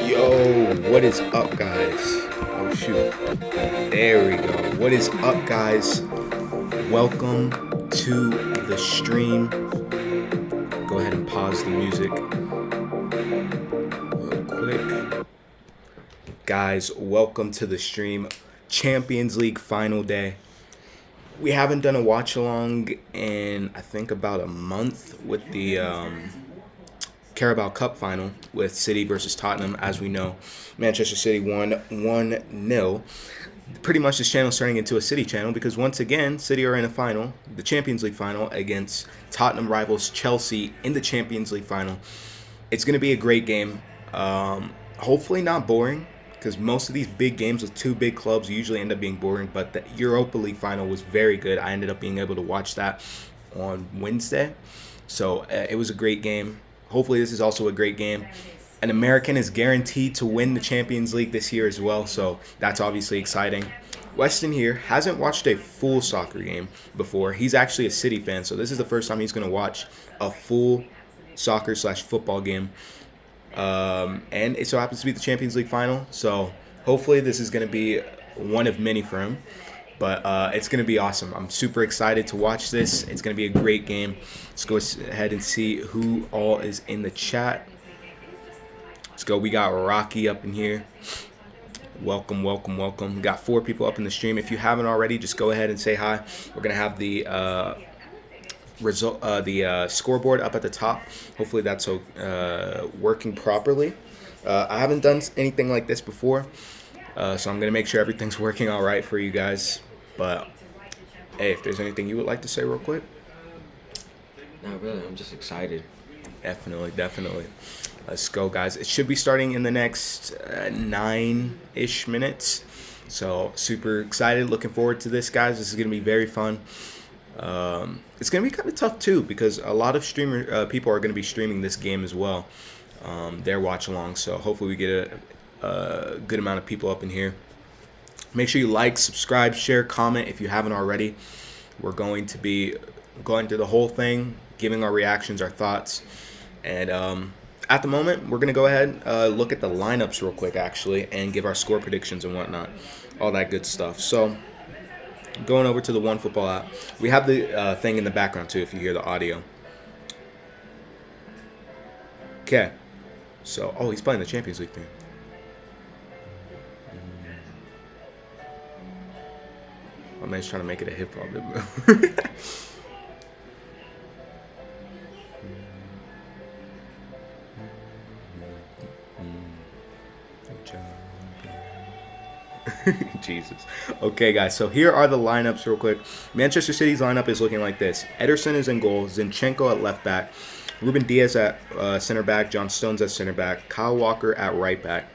Yo, what is up, guys? Oh, shoot. There we go. What is up, guys? Welcome to the stream. Go ahead and pause the music real quick. Guys, welcome to the stream. Champions League final day. We haven't done a watch along in, I think, about a month with the Carabao Cup final with City versus Tottenham. As we know, Manchester City won 1-0. Pretty much this channel is turning into a City channel because once again, City are in a final, the Champions League final, against Tottenham rivals Chelsea in the Champions League final. It's going to be a great game. Hopefully not boring, because most of these big games with two big clubs usually end up being boring, but the Europa League final was very good. I ended up being able to watch that on Wednesday, so it was a great game. Hopefully this is also a great game. An American is guaranteed to win the Champions League this year as well, so that's obviously exciting. Weston here hasn't watched a full soccer game before. He's actually a City fan, so this is the first time he's going to watch a full soccer/football game. And it so happens to be the Champions League final, so hopefully this is going to be one of many for him. But it's going to be awesome. I'm super excited to watch this. It's going to be a great game. Let's go ahead and see who all is in the chat. Let's go. We got Rocky up in here. Welcome, welcome, welcome. We got 4 people up in the stream. If you haven't already, just go ahead and say hi. We're going to have the scoreboard up at the top. Hopefully that's working properly. I haven't done anything like this before, so I'm going to make sure everything's working all right for you guys. But hey, if there's anything you would like to say real quick. Not really. I'm just excited. Definitely. Let's go, guys. It should be starting in the next 9-ish minutes. So super excited. Looking forward to this, guys. This is going to be very fun. It's going to be kind of tough, too, because a lot of people are going to be streaming this game as well. Their watch along. So hopefully we get a good amount of people up in here. Make sure you like, subscribe, share, comment if you haven't already. We're going to be going through the whole thing, giving our reactions, our thoughts. And at the moment, we're going to go ahead and look at the lineups real quick, actually, and give our score predictions and whatnot. All that good stuff. So going over to the OneFootball app. We have the thing in the background, too, if you hear the audio. Okay. So, he's playing the Champions League thing. My man's trying to make it a hip hop video. Jesus. Okay, guys. So here are the lineups, real quick. Manchester City's lineup is looking like this: Ederson is in goal, Zinchenko at left back, Ruben Diaz at center back, John Stones at center back, Kyle Walker at right back,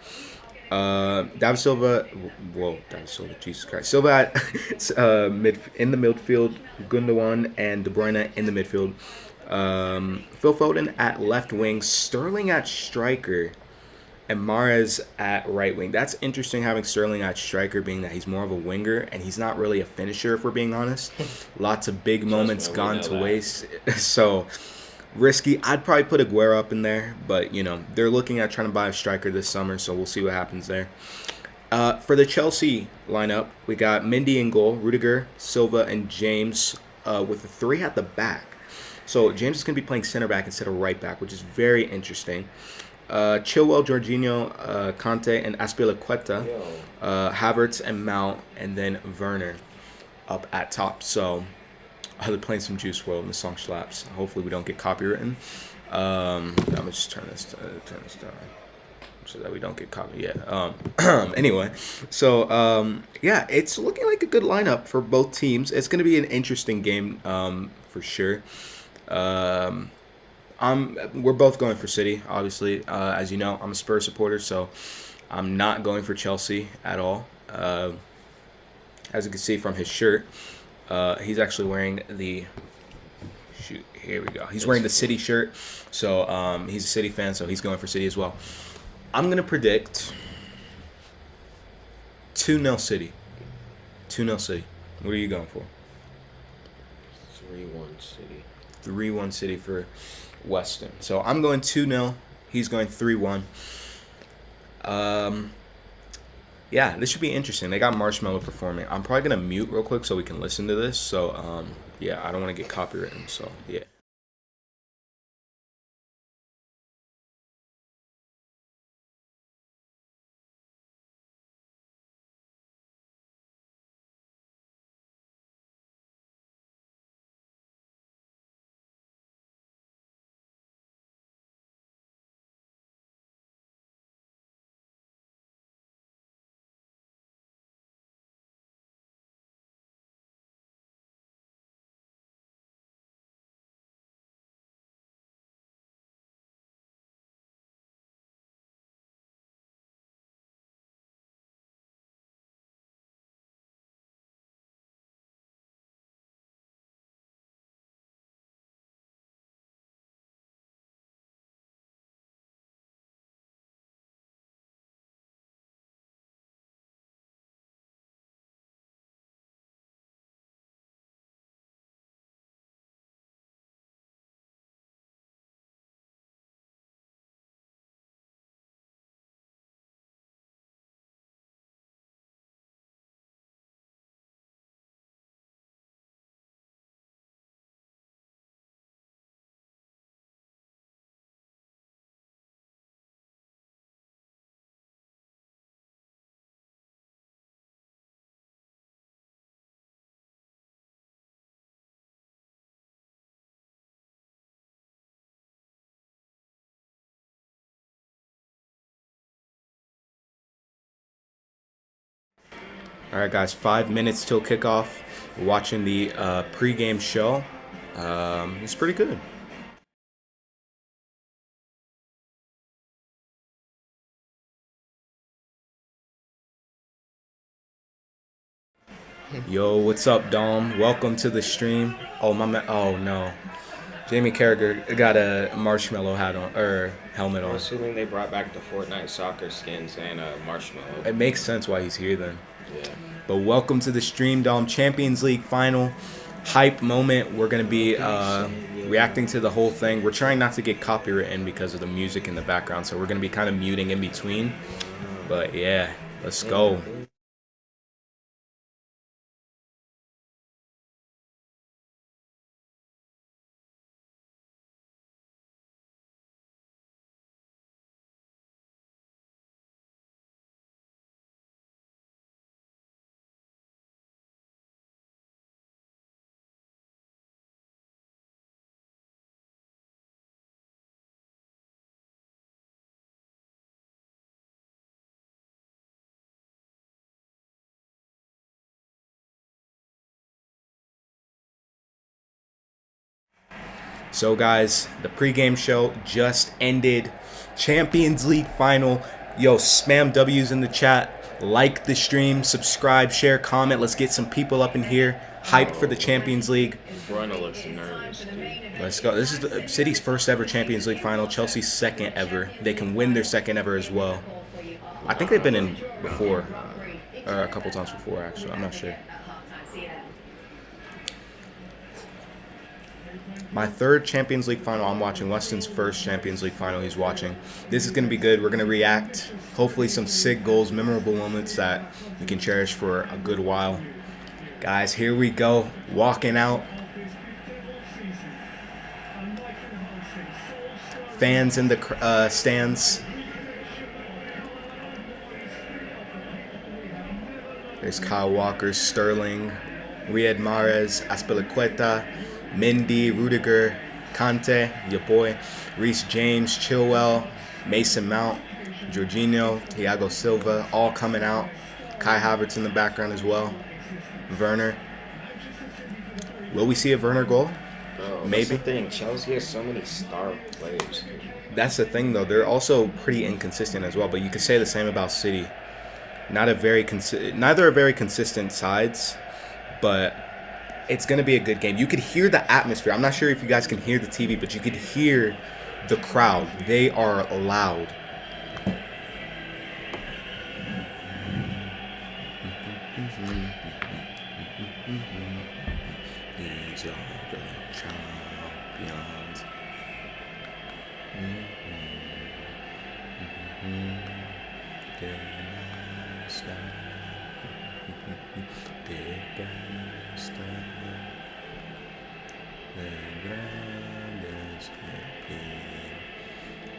David Silva. Whoa, David Silva. Jesus Christ. Silva at in the midfield, Gundogan and De Bruyne in the midfield. Phil Foden at left wing, Sterling at striker, and Mahrez at right wing. That's interesting having Sterling at striker, being that he's more of a winger and he's not really a finisher, if we're being honest. Lots of big moments gone to waste. So risky. I'd probably put Aguero up in there, but they're looking at trying to buy a striker this summer, so we'll see what happens there. For the Chelsea lineup, we got Mendy in goal, Rudiger, Silva, and James with the three at the back. So James is going to be playing center back instead of right back, which is very interesting. Chilwell, Jorginho, Conte, and Aspilicueta, Havertz and Mount, and then Werner up at top. So they're playing some Juice WRLD, and the song slaps. Hopefully we don't get copywritten. I'm gonna just turn this down so that we don't get copy. Yeah. Anyway, so yeah, it's looking like a good lineup for both teams. It's gonna be an interesting game for sure. We're both going for City, obviously. As you know, I'm a Spurs supporter, so I'm not going for Chelsea at all. As you can see from his shirt, he's actually wearing the... Shoot, here we go. He's wearing the City shirt, so he's a City fan, so he's going for City as well. I'm going to predict 2-0 City. 2-0 City. What are you going for? 3-1 City. 3-1 City for Weston. So I'm going 2-0. He's going 3-1. Yeah, this should be interesting. They got Marshmello performing. I'm probably going to mute real quick so we can listen to this. So, yeah, I don't want to get copywritten. So, yeah. All right, guys, 5 minutes till kickoff. We're watching the pregame show. It's pretty good. Yo, what's up, Dom? Welcome to the stream. Oh, my man. Oh, no. Jamie Carragher got a Marshmello hat on, or helmet I'm on. assuming they brought back the Fortnite soccer skins and Marshmello. It makes sense why he's here then. Yeah. But welcome to the stream, Dom. Champions League final hype moment. We're going to be reacting to the whole thing. We're trying not to get copywritten because of the music in the background, so we're going to be kind of muting in between. But yeah, let's go. So, guys, the pregame show just ended. Champions League final. Yo, spam W's in the chat. Like the stream, subscribe, share, comment. Let's get some people up in here hyped for the Champions League. Bruno looks nervous, dude. Let's go. This is the City's first ever Champions League final. Chelsea's second ever. They can win their second ever as well. I think they've been in before. Or a couple times before, actually. I'm not sure. My third Champions League final I'm watching. Weston's first Champions League final he's watching. This is going to be good. We're going to react. Hopefully some sick goals, memorable moments that we can cherish for a good while. Guys, here we go. Walking out. Fans in the stands. There's Kyle Walker, Sterling, Riyad Mahrez, Azpilicueta, Mendy, Rudiger, Kante, your boy, Reece James, Chilwell, Mason Mount, Jorginho, Thiago Silva, all coming out. Kai Havertz in the background as well. Werner. Will we see a Werner goal? Bro, Maybe. that's the thing. Chelsea has so many star players. That's the thing, though. They're also pretty inconsistent as well. But you could say the same about City. Neither are very consistent sides, but it's going to be a good game. You could hear the atmosphere. I'm not sure if you guys can hear the TV, but you could hear the crowd. They are loud. These are the champions.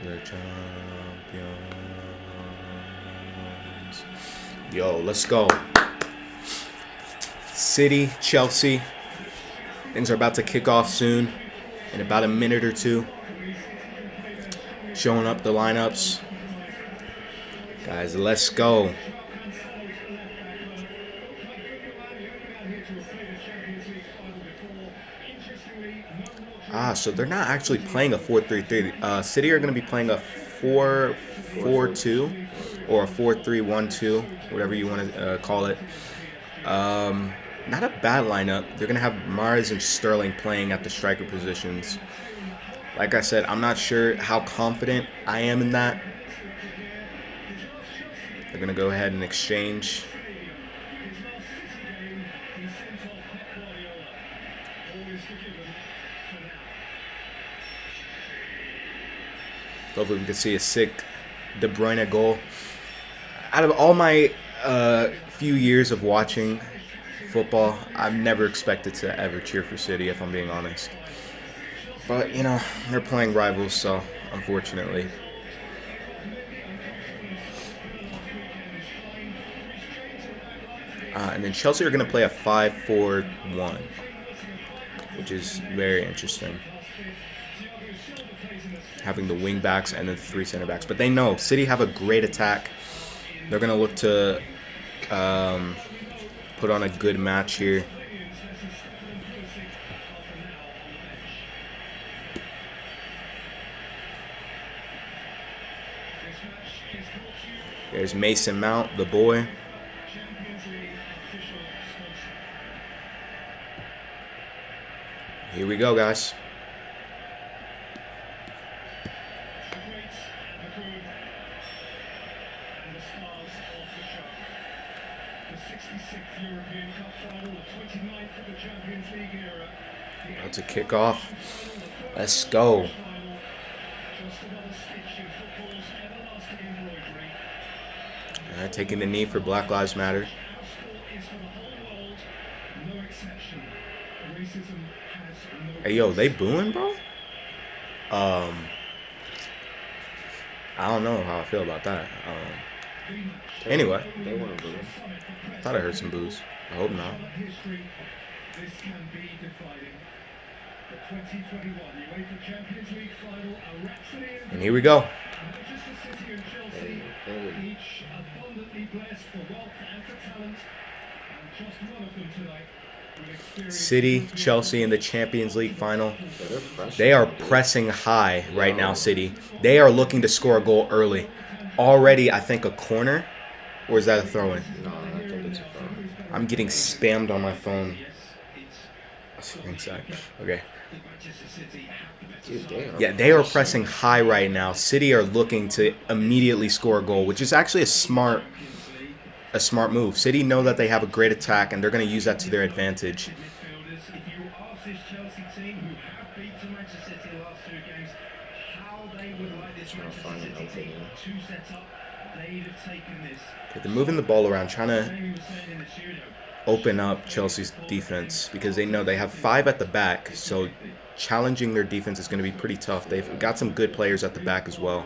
The champions. Yo, let's go. City, Chelsea. Things are about to kick off soon. In about a minute or two. Showing up the lineups. Guys, let's go. So they're not actually playing a 4-3-3. City are going to be playing a 4-4-2 or a 4-3-1-2, whatever you want to call it. Not a bad lineup. They're going to have Mahrez and Sterling playing at the striker positions. Like I said, I'm not sure how confident I am in that. They're going to go ahead and exchange. Hopefully we can see a sick De Bruyne goal. Out of all my few years of watching football, I've never expected to ever cheer for City, if I'm being honest. But, you know, they're playing rivals, so unfortunately. And then Chelsea are going to play a 5-4-1, which is very interesting. Having the wing backs and then the three center backs. But they know City have a great attack. They're going to look to put on a good match here. There's Mason Mount, the boy. Here we go, guys. About to kick off. Let's go. All right, taking the knee for Black Lives Matter. Hey, yo, they booing, bro? I don't know how I feel about that. Anyway, They want to boo. I thought I heard some boos. I hope not. And here we go. City, Chelsea in the Champions League final. Yo, they're They are pressuring, dude. pressing high right now, Yo. City. They are looking to score a goal early. Already, I think a corner, or is that a throw in? No, I think it's a foul. I'm getting spammed on my phone. Inside. Okay. Dude, they are Yeah, they are pressing high right now. City are looking to immediately score a goal, which is actually a smart move. City know that they have a great attack, and they're going to use that to their advantage. Trying to find an opening. They're moving the ball around, trying to open up Chelsea's defense because they know they have 5 at the back, so challenging their defense is going to be pretty tough. They've got some good players at the back as well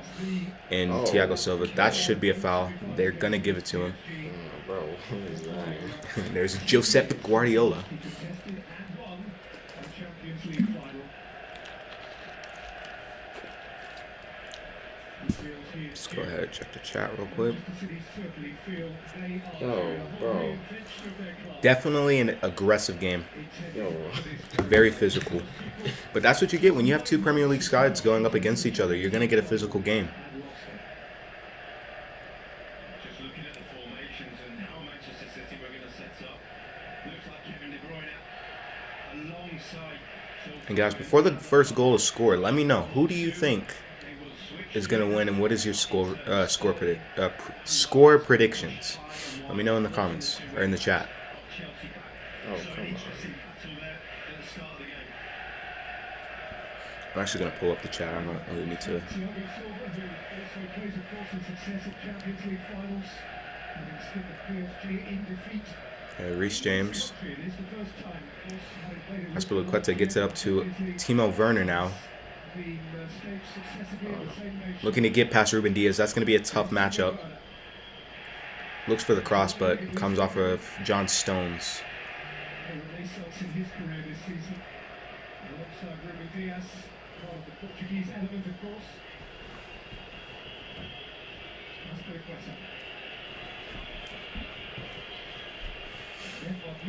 in Oh, Thiago Silva. okay. That should be a foul. They're going to give it to him. Bro, what is that? There's Josep Guardiola. Let's go ahead and check the chat real quick. Yo, bro. Definitely an aggressive game. Yo. Very physical. But that's what you get when you have 2 Premier League sides going up against each other. You're going to get a physical game. And guys, before the first goal is scored, let me know, who do you think is going to win, and what is your score predictions? Let me know in the comments or in the chat. Oh, come on. I'm actually going to pull up the chat. I don't really need to. Reece James. Aspilicueta gets it up to Timo Werner now. Looking to get past Ruben Diaz. That's going to be a tough matchup. Looks for the cross, but comes off of John Stones.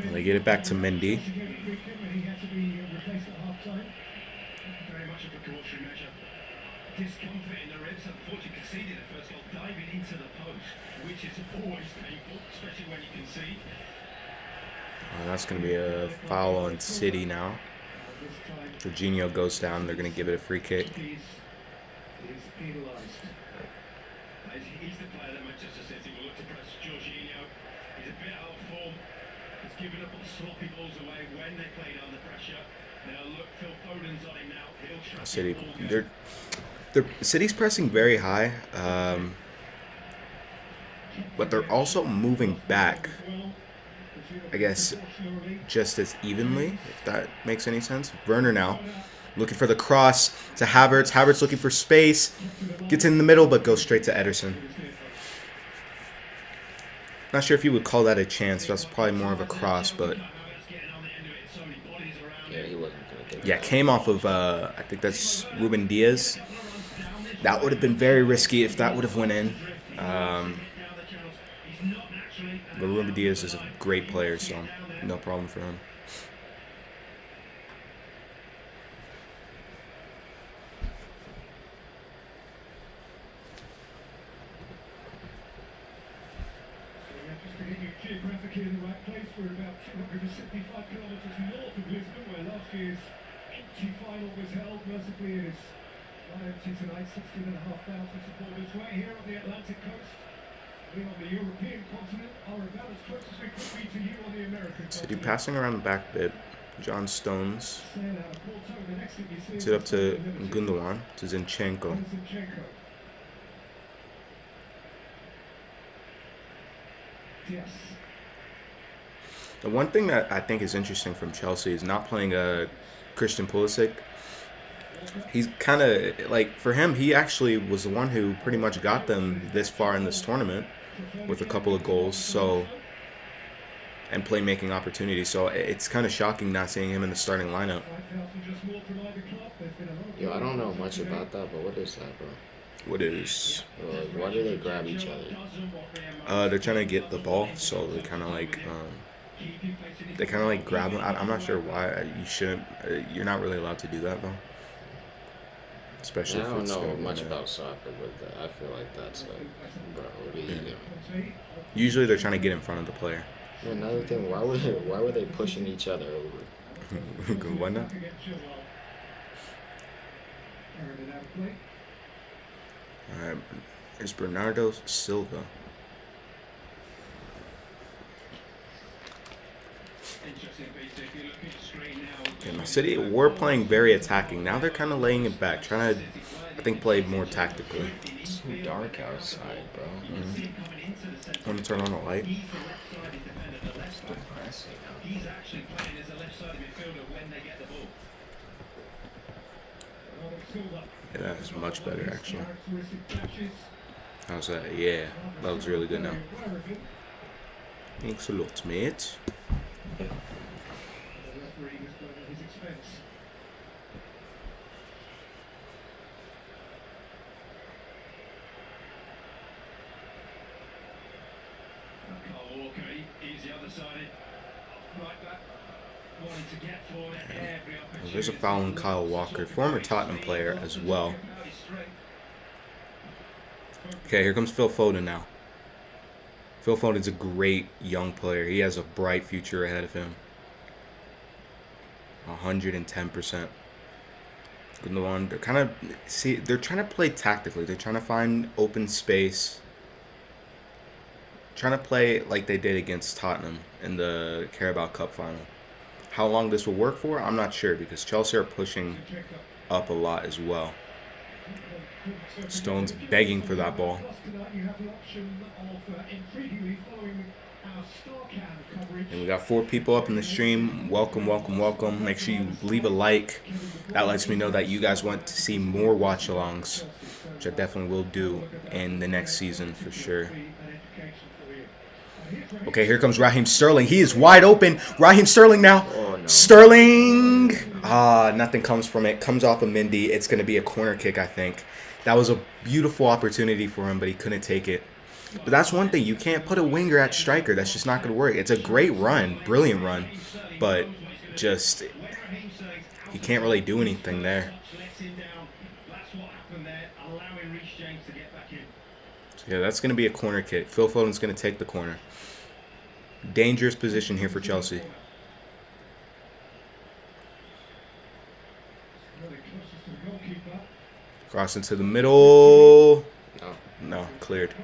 And they get it back to Mendy. Discomfort in the ribs, unfortunately conceded the first goal, diving into the post, which is always painful, especially when you concede. That's going to be a foul on City now. Jorginho goes down. They're going to give it a free kick. He's penalised. He's the player that Manchester City will look to press. Jorginho, he's a bit out of form. He's given up on sloppy balls away when they played under pressure. Now look, Phil Foden's on him now. He'll try City, City's pressing very high, but they're also moving back, I guess, just as evenly, if that makes any sense. Werner now looking for the cross to Havertz. Havertz looking for space, gets in the middle, but goes straight to Ederson. Not sure if you would call that a chance. That's probably more of a cross, but Yeah, he wasn't going to get yeah, came off of, I think that's Ruben Diaz. That would have been very risky if that would have went in. But Ruben Diaz is a great player, so no problem for him. geographically in the right place. We're about 275 kilometres north of Lisbon, where last year's empty final was held. Mercifully, it is not empty tonight. 16,500 supporters right here on the Atlantic coast. We on the European continent are about as close as we could be to you on the American City continent. passing around the back bit. John Stones. Gets it up to Gundogan, to Zinchenko. Yes. The one thing that I think is interesting from Chelsea is not playing Christian Pulisic. He's kind of, like, for him, he actually was the one who pretty much got them this far in this tournament with a couple of goals, so, and playmaking opportunities. So it's kind of shocking not seeing him in the starting lineup. Yo, I don't know much about that, but what is that, bro? What is? Why do they grab each other? They're trying to get the ball, so they kind of like They kind of like grab him. I'm not sure why. You shouldn't. You're not really allowed to do that though. Especially I if don't it's know gonna much run about soccer, but I feel like that's like, bro, what are you doing? Usually they're trying to get in front of the player. Yeah, another thing, why were they pushing each other over? Why not? All right, there's Bernardo Silva. Okay, my City were playing very attacking. Now they're kind of laying it back, trying to, I think, play more tactically. It's too dark outside, bro. Want to turn on the light? It's depressing. He's actually playing as a left-sided midfielder when they get the ball. Yeah, that's much better actually. How's that? Yeah, that looks really good now. Thanks a lot, mate. There's a foul on Kyle Walker, former Tottenham player as well. Okay, here comes Phil Foden now. Phil Foden's a great young player. He has a bright future ahead of him. 110%. Gundogan, they're trying to play tactically. They're trying to find open space. Trying to play like they did against Tottenham in the Carabao Cup final. How long this will work for, I'm not sure because Chelsea are pushing up a lot as well. Stone's begging for that ball. And we got 4 people up in the stream. Welcome, welcome, welcome. Make sure you leave a like. That lets me know that you guys want to see more watch-alongs, which I definitely will do in the next season for sure. Okay, here comes Raheem Sterling. He is wide open. Raheem Sterling now. Oh, no. Sterling. Nothing comes from it. Comes off of Mendy. It's going to be a corner kick, I think. That was a beautiful opportunity for him, but he couldn't take it. But that's one thing. You can't put a winger at striker. That's just not going to work. It's a great run. Brilliant run. But just, he can't really do anything there. So yeah, that's going to be a corner kick. Phil Foden's going to take the corner. Dangerous position here for Chelsea. Cross into the middle. No, cleared.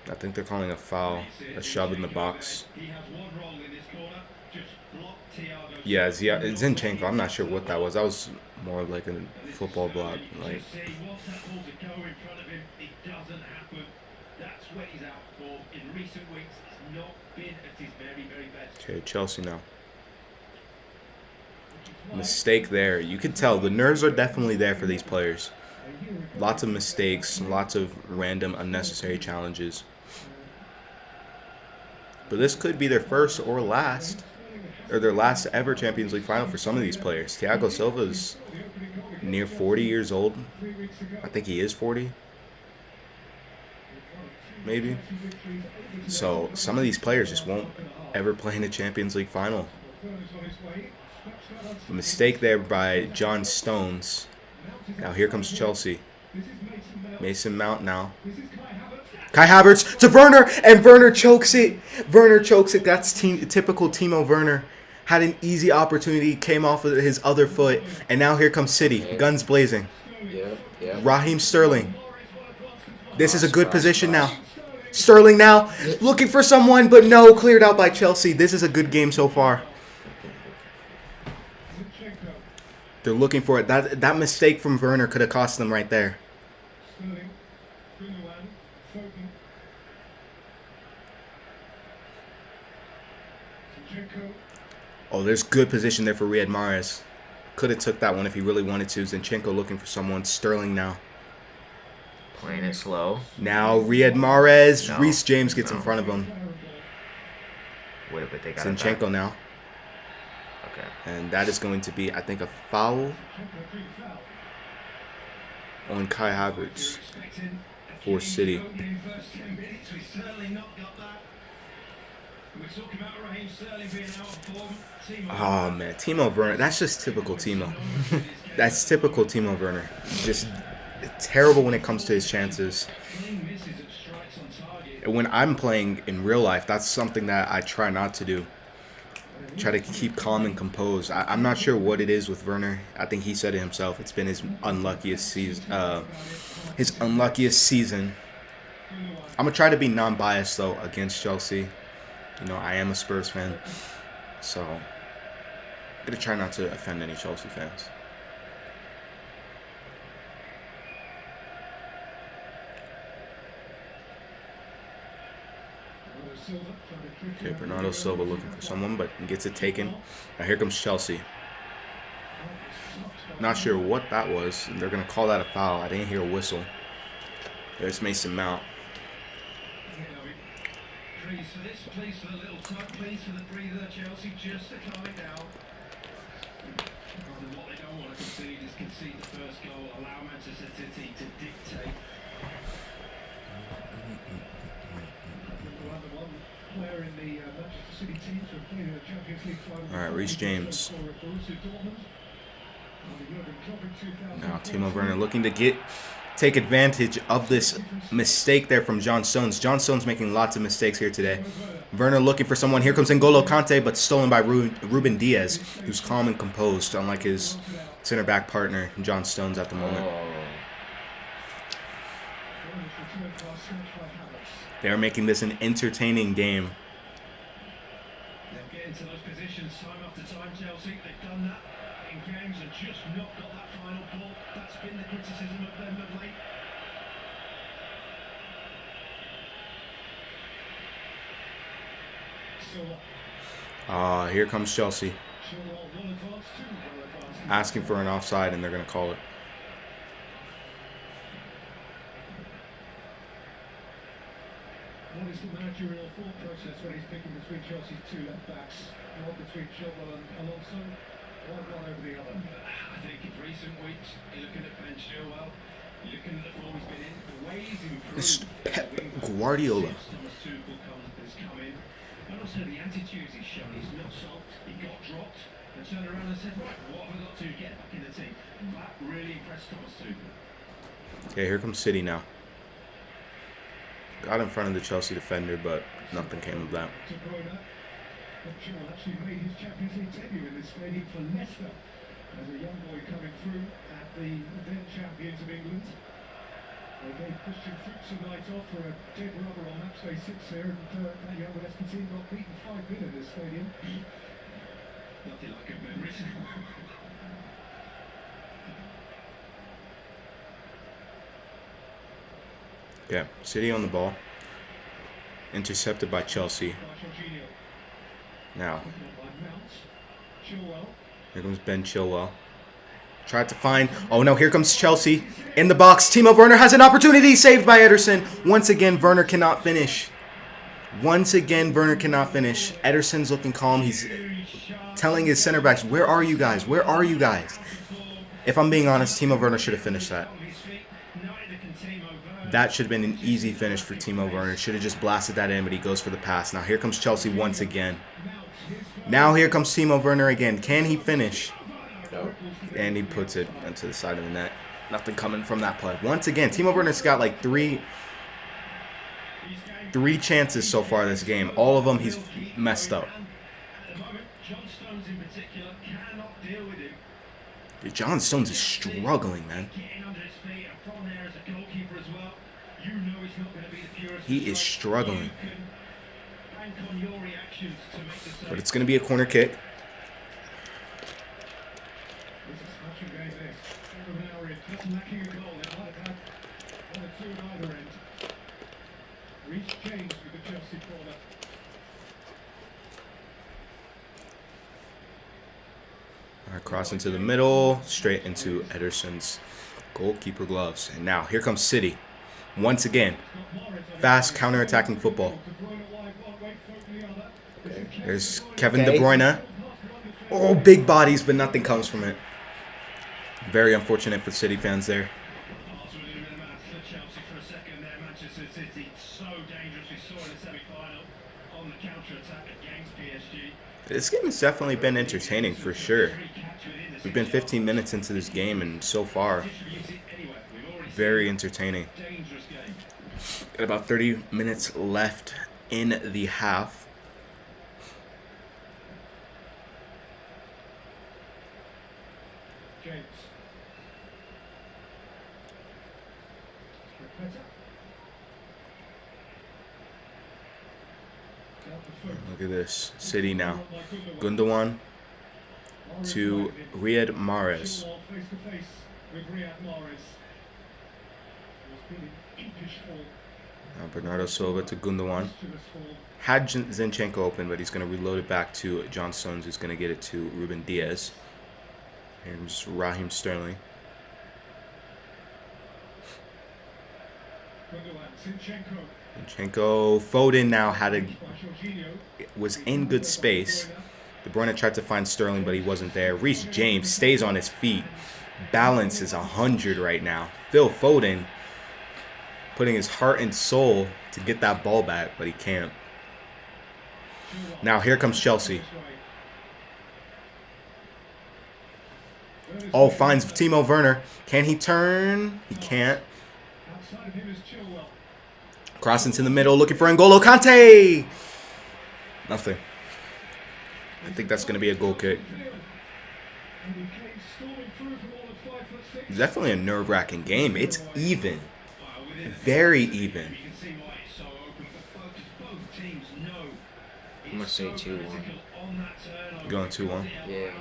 I think they're calling a foul. A shove in the box. Yeah, Zinchenko. I'm not sure what that was. That was more like a football block. Like. Okay, Chelsea now. Mistake there. You could tell the nerves are definitely there for these players. Lots of mistakes, lots of random unnecessary challenges. But this could be their first or last, or their last ever Champions League final for some of these players. Thiago Silva's near 40 years old. I think he is 40. Maybe. So some of these players just won't ever play in a Champions League final. A mistake there by John Stones. Now here comes Chelsea. Mason Mount now. Kai Havertz to Werner, and Werner chokes it. Werner chokes it. That's typical Timo Werner. Had an easy opportunity, came off of his other foot, and now here comes City. Guns blazing. Yeah. Raheem Sterling. This is a good position now. Sterling now looking for someone, but no, cleared out by Chelsea. This is a good game so far. They're looking for it. That mistake from Werner could have cost them right there. Oh, there's good position there for Riyad Mahrez. Could have took that one if he really wanted to. Zinchenko looking for someone. Sterling now. Playing it slow. Now Riyad Mahrez. No. Reece James gets in front of him. Wait, but they got Zinchenko now. Okay. And that is going to be, I think, a foul on Kai Havertz. for City. Opening first 10 minutes, we've certainly not got that. We're talking about Raheem Sterling being out of form. Oh man, Timo Werner. That's just typical Timo. That's typical Timo Werner. Just terrible when it comes to his chances. And when I'm playing in real life, that's something that I try not to do. Try to keep calm and composed. I'm not sure what it is with Werner. I think he said it himself. It's been his unluckiest season. I'm gonna try to be non-biased though against Chelsea. You know, I am a Spurs fan, so I'm gonna try not to offend any Chelsea fans. Okay, Bernardo Silva looking for someone, but gets it taken. Now here comes Chelsea. Not sure what that was. They're going to call that a foul. I didn't hear a whistle. There's Mason Mount. Please for this, please for the little tug, please for the breather, Chelsea, just to calm it down. What they don't want to concede is concede the first goal, allow Manchester City to dictate. All right, Reece James. Now Timo Werner looking to take advantage of this mistake there from John Stones. John Stones making lots of mistakes here today. Werner looking for someone. Here comes N'Golo Kante, but stolen by Ruben Diaz, who's calm and composed, unlike his center back partner, John Stones, at the moment. They're making this an entertaining game. They'll get into those positions time after time, Chelsea. They've done that in games and just not got that final ball. That's been the criticism of them of late. Here comes Chelsea. Asking for an offside, and they're going to call it. What is the managerial thought process when he's picking between Chelsea's two left backs? One between Chilwell and Alonso, one over the other? I think in recent weeks, you're looking at Ben Chilwell, you're looking at the form he's been in, the way he's improved. This Pep Guardiola. Thomas Tuchel has come in, and also the attitudes he's shown. He's not sulked, he got dropped, and turned around and said, right, what have I got to get back in the team? That really impressed Thomas Tuchel. Okay, here comes City now. Got in front of the Chelsea defender, but nothing came of that. Actually made his Champions League debut in this stadium for Leicester as a young boy coming through at the then champions of England. They gave Christian Fuchs a night off for a dead rubber on match day 6 here, and that young Leicester team got beaten 5-0 in this stadium. Nothing like good memories. Yeah, City on the ball. Intercepted by Chelsea. Now, here comes Ben Chilwell. Tried to find... Oh no, here comes Chelsea. In the box, Timo Werner has an opportunity. Saved by Ederson. Once again, Werner cannot finish. Ederson's looking calm. He's telling his center backs, where are you guys? Where are you guys? If I'm being honest, Timo Werner should have finished that. That should have been an easy finish for Timo Werner. Should have just blasted that in, but he goes for the pass. Now here comes Chelsea once again. Now here comes Timo Werner again. Can he finish? No. And he puts it into the side of the net. Nothing coming from that play. Once again, Timo Werner's got like three chances so far this game. All of them he's messed up. Dude, John Stones is struggling, man. He is struggling. But it's going to be a corner kick. All right, cross into the middle, straight into Ederson's goalkeeper gloves. And now here comes City. Once again, fast counter-attacking football. Okay. There's Kevin De Bruyne. Oh, big bodies, but nothing comes from it. Very unfortunate for City fans there. so dangerous. We saw in the semi-final on the counter-attack against PSG. This game has definitely been entertaining for sure. We've been 15 minutes into this game, and so far, very entertaining. Got about 30 minutes left in the half. James. Look at this. City now. Gundogan to Riyad Mahrez. Bernardo Silva to Gundogan. Had Zinchenko open, but he's going to reload it back to John Stones, who's going to get it to Ruben Diaz. And just Raheem Sterling. Zinchenko. Foden now was in good space. De Bruyne tried to find Sterling, but he wasn't there. Reece James stays on his feet. Balance is 100 right now. Phil Foden putting his heart and soul to get that ball back, but he can't. Now here comes Chelsea. Oh, finds Timo Werner. Can he turn? He can't. Cross into the middle, looking for N'Golo Kante. Nothing. I think that's going to be a goal kick. It's definitely a nerve-wracking game. It's even. Very even. I'm gonna say 2-1. Going 2-1. Yeah.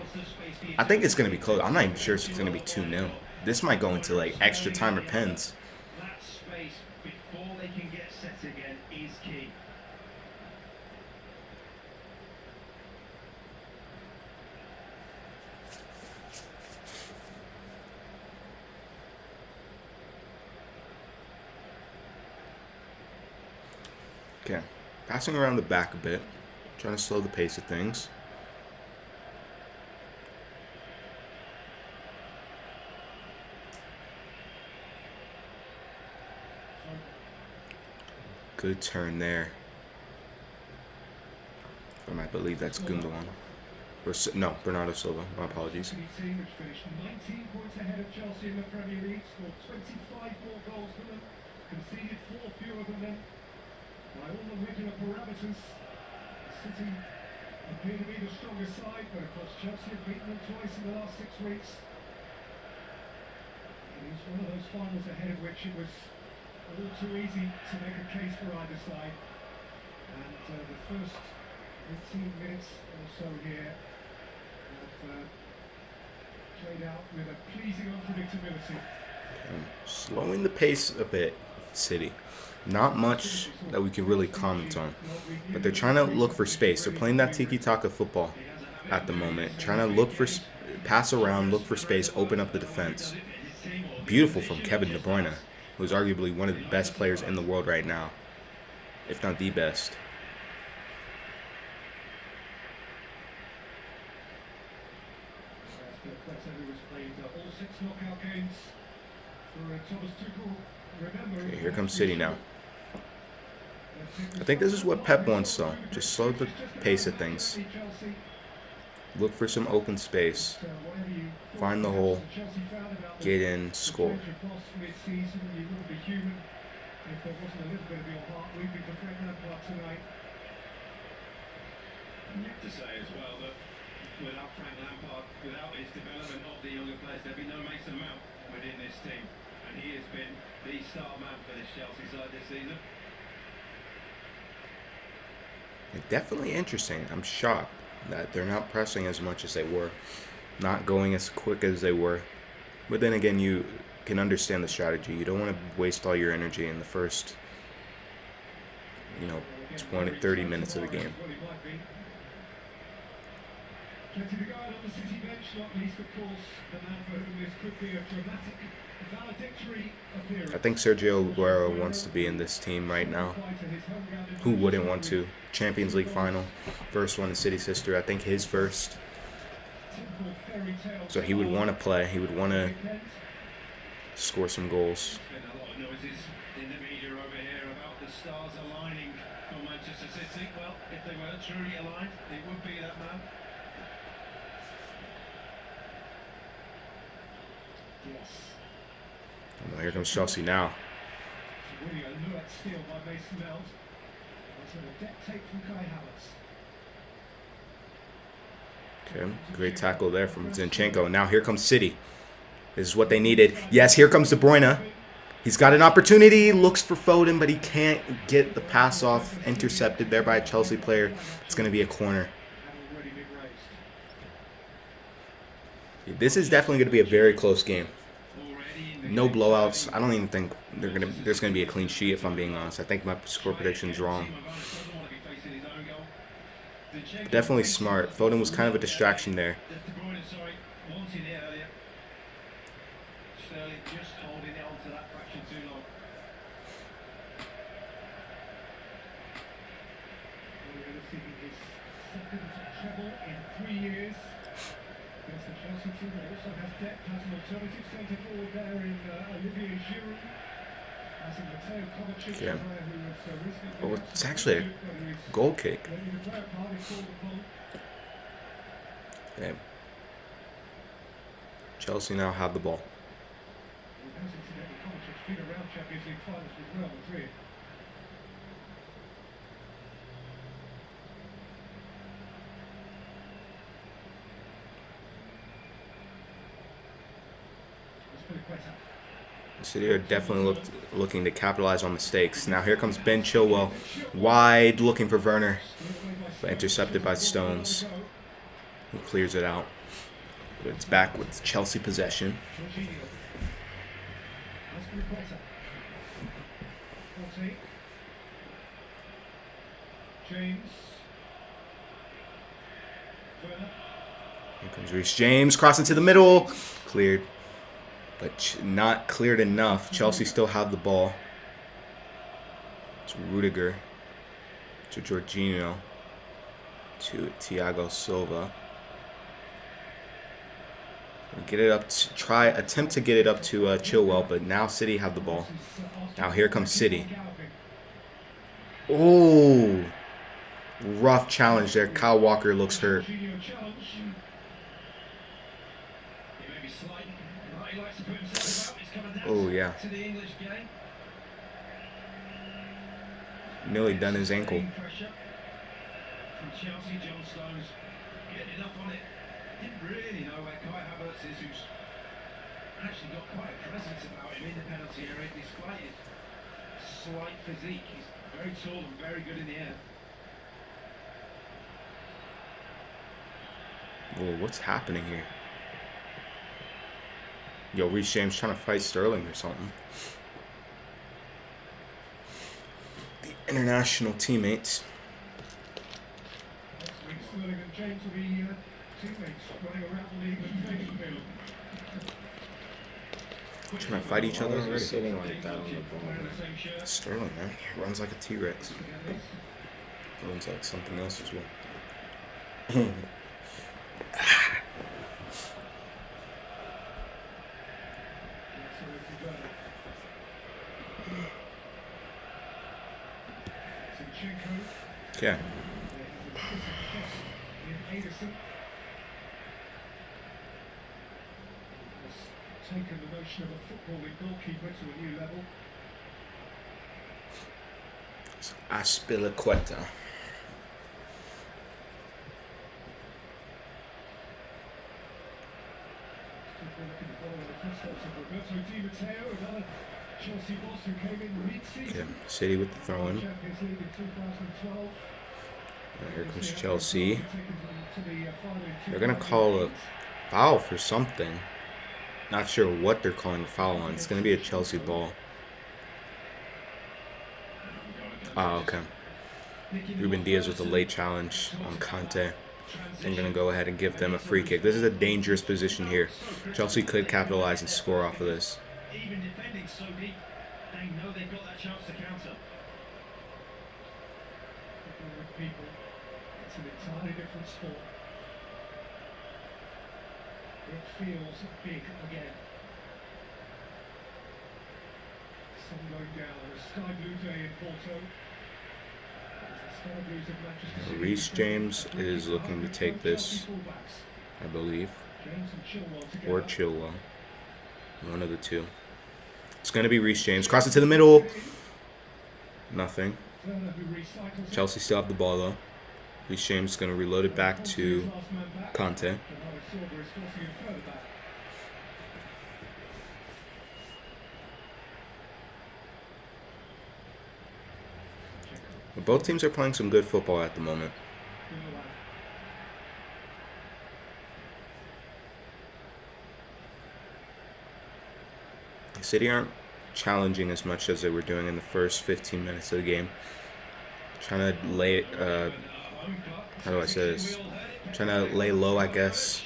I think it's going to be close. I'm not even sure if it's going to be 2-0. This might go into like extra time or pens. That space before they can get set again is key. Okay. Passing around the back a bit. Trying to slow the pace of things. Good turn there. I believe that's Gundogan. No, Bernardo Silva. My apologies. Team which finished 19 points ahead of Chelsea in the Premier League, scored 25 more goals than them, conceded 4 fewer than them. By all the regular parameters, City appear to be the stronger side, but of course Chelsea have beaten them twice in the last 6 weeks. It is one of those finals ahead of which it was all too easy to make a case for either side. And the first 18 minutes or so here have played out with a pleasing unpredictability. Slowing the pace a bit, City. Not much that we can really comment on. But they're trying to look for space. They're playing that tiki-taka football at the moment. Trying to look for pass around, look for space, open up the defense. Beautiful from Kevin De Bruyne, who's arguably one of the best players in the world right now, if not the best. Okay, here comes City now. I think this is what Pep wants, though. Just slow the pace of things. Look for some open space. Find the hole. Get in. Score. You have to say as well that without Frank Lampard, without his development of the younger players, there'd be no Mason Mount within this team. And he has been the star man for this Chelsea side this season. Definitely interesting. I'm shocked that they're not pressing as much as they were. Not going as quick as they were. But then again, you can understand the strategy. You don't want to waste all your energy in the first, 20, 30 minutes of the game. Plenty to go on the City bench, not least, of course, the man for whom this could be a dramatic valedictory appearance. I think Sergio Aguero wants to be in this team right now. Who wouldn't want to? Champions League final. First one in City's history. I think his first. So he would want to play. He would want to score some goals. There's been a lot of noises in the media over here about the stars aligning for Manchester City. Well, if they were truly aligned, it would be that man. Yes. Oh, here comes Chelsea now. Really alert steal by Mason Mount. Also a deck take from Kai Havertz. Okay, great tackle there from Zinchenko. Now here comes City. This is what they needed. Yes, here comes De Bruyne. He's got an opportunity, looks for Foden, but he can't get the pass off. Intercepted there by a Chelsea player. It's going to be a corner. This is definitely going to be a very close game. No blowouts. I don't even think there's going to be a clean sheet, if I'm being honest. I think my score prediction is wrong. Definitely smart. Foden was kind of a distraction there. Just holding it onto that fraction too long. We're seeking his second treble in 3 years. Against the Chelsea team that also has depth, has an alternative centre forward there in Olivier Giroud. As in Mateo Kovacic, Yeah. who has recently Oh, it's actually a goal kick. Okay. Chelsea now have the ball. Incidentally, Kovacic's been around Champions League finals with Real Madrid. City are definitely looking to capitalize on mistakes. Now here comes Ben Chilwell, wide looking for Werner, but intercepted by Stones. He clears it out. But it's back with Chelsea possession. James. Here comes Reece James, crossing to the middle. Cleared, but not cleared enough. Chelsea still have the ball. It's Rudiger to Jorginho to Thiago Silva. Get it up. Attempt to get it up to Chilwell, but now City have the ball. Now here comes City. Oh, rough challenge there. Kyle Walker looks hurt. Oh yeah. Nearly done his ankle. Didn't really know where Kai Havertz is, who's actually got quite a presence about him in the penalty area, despite his slight physique. He's very tall and very good in the air. Whoa, what's happening here? Yo, Reece James trying to fight Sterling or something. The international teammates. Sterling and James will be teammates running around the league with training field. Trying to fight each other Why is he already. sitting like that on the ball? Sterling, man, he runs like a T-Rex. Runs like something else as well. Okay. Taken the notion of a footballing goalkeeper to a new level. Aspilicueta. Okay, City with the throw in. Here comes Chelsea. They're going to call a foul for something. Not sure what they're calling a foul on. It's going to be a Chelsea ball. Oh, okay. Ruben Diaz with a late challenge on Conte. I'm going to go ahead and give them a free kick. This is a dangerous position here. Chelsea could capitalize and score off of this. Even defending so deep, they know they've got that chance to counter. People, it's an entirely different sport. It feels big again. sun going down on a sky blue day in Porto. The Sky Blues of Manchester City Reece James is looking to take this, I believe, James and Chilwell or together. Chilwell. One of the two. It's going to be Reece James. Cross it to the middle. Nothing. Turner who recycles it. Chelsea still have the ball, though. Reece James is going to reload it back to Last man back. Conte. Bernardo Silva is forcing him further back. Both teams are playing some good football at the moment. Gundogan. City aren't challenging as much as they were doing in the first 15 minutes of the game. Trying to lay, how do I say this? Trying to lay low, I guess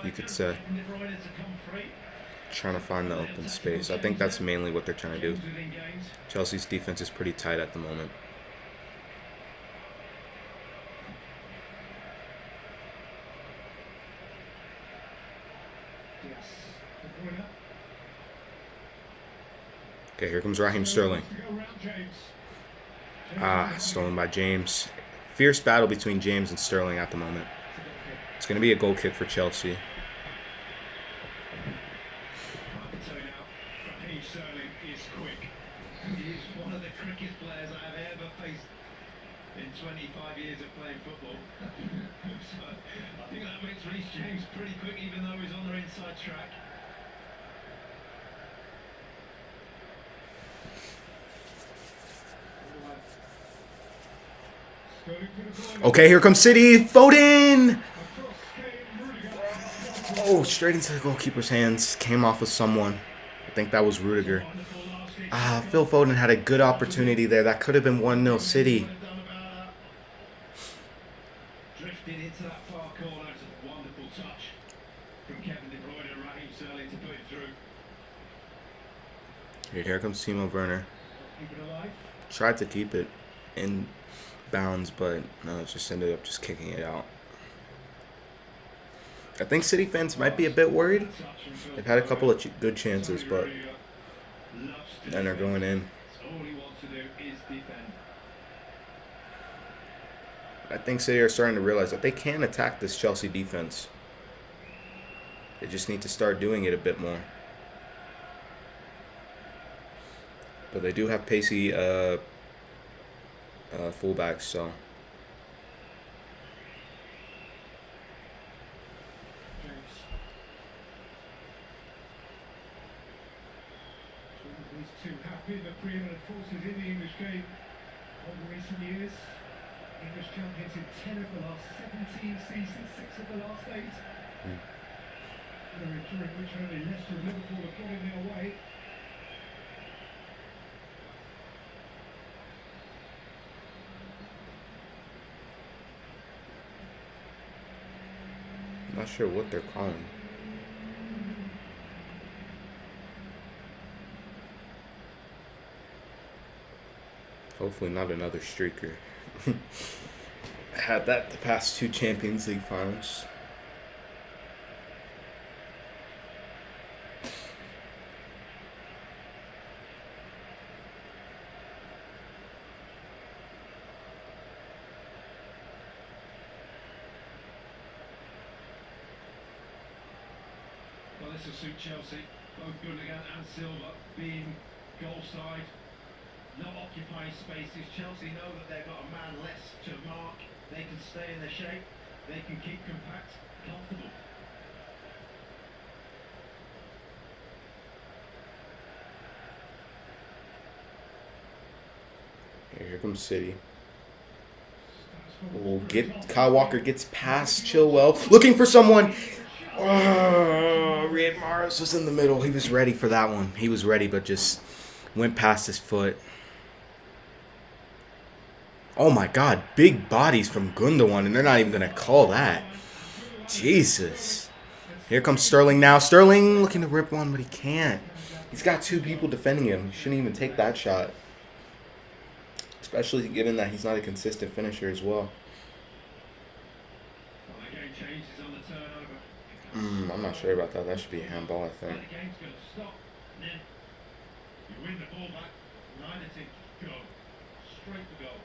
you could say. Trying to find the open space. I think that's mainly what they're trying to do. Chelsea's defense is pretty tight at the moment. Yes. De Bruyne. Okay, here comes Raheem Sterling. To go round James. Stolen by James. Fierce battle between James and Sterling at the moment. It's going to be a goal kick for Chelsea. Raheem Sterling is quick. He is one of the quickest players I have ever faced in 25 years of playing football. So I think that makes Reece James pretty quick, even though he's on their inside track. Sterling for De Bruyne. Okay, here comes City. Foden! Across came Rudiger. Oh, straight into the goalkeeper's hands. Came off of someone. I think that was Rudiger. Wonderful last hit. Phil Foden had a good opportunity there. That could have been 1-0 City. Done about that. Drifted into that far corner. It's a wonderful touch from Kevin De Bruyne and Raheem Sterling to put it through. Here comes Timo Werner. Keep it alive. Tried to keep it in bounds, but no, it just ended up just kicking it out. I think City fans might be a bit worried. Touch from Phil They've had a couple of good chances, Tony but Rudiger loves to then they're defend. going in. That's all he wants to do is defend. I think City are starting to realize that they can attack this Chelsea defense. They just need to start doing it a bit more. But they do have pacey fullbacks, so James. These two have been the preeminent forces in the English game over recent years. English champions in 10 of the last 17 seasons, 6 of the last 8. During which only Leicester and Liverpool have got in their way. I'm not sure what they're calling. Hopefully not another streaker. Had that the past 2 Champions League finals. Well, this will suit Chelsea. Both Gundogan and Silva being goal side, not occupying spaces. Chelsea know that they've got a man less to mark. They can stay in their shape. They can keep compact, comfortable. Here comes City. That's from Oh, Kyle Walker gets past Chilwell, looking for someone. Oh, Riyad Mahrez was in the middle. He was ready for that one. He was ready, but just went past his foot. Oh my God, big bodies from Gundogan, and they're not even gonna call that. Jesus. Here comes Sterling now. Sterling looking to rip one, but he can't. He's got 2 people defending him. He shouldn't even take that shot. Especially given that he's not a consistent finisher as well. Well, the game changes on the turnover. I'm not sure about that. That should be a handball, I Well, think. the game's going to stop. And then You win the ball back, line it in, go. Straight for goal.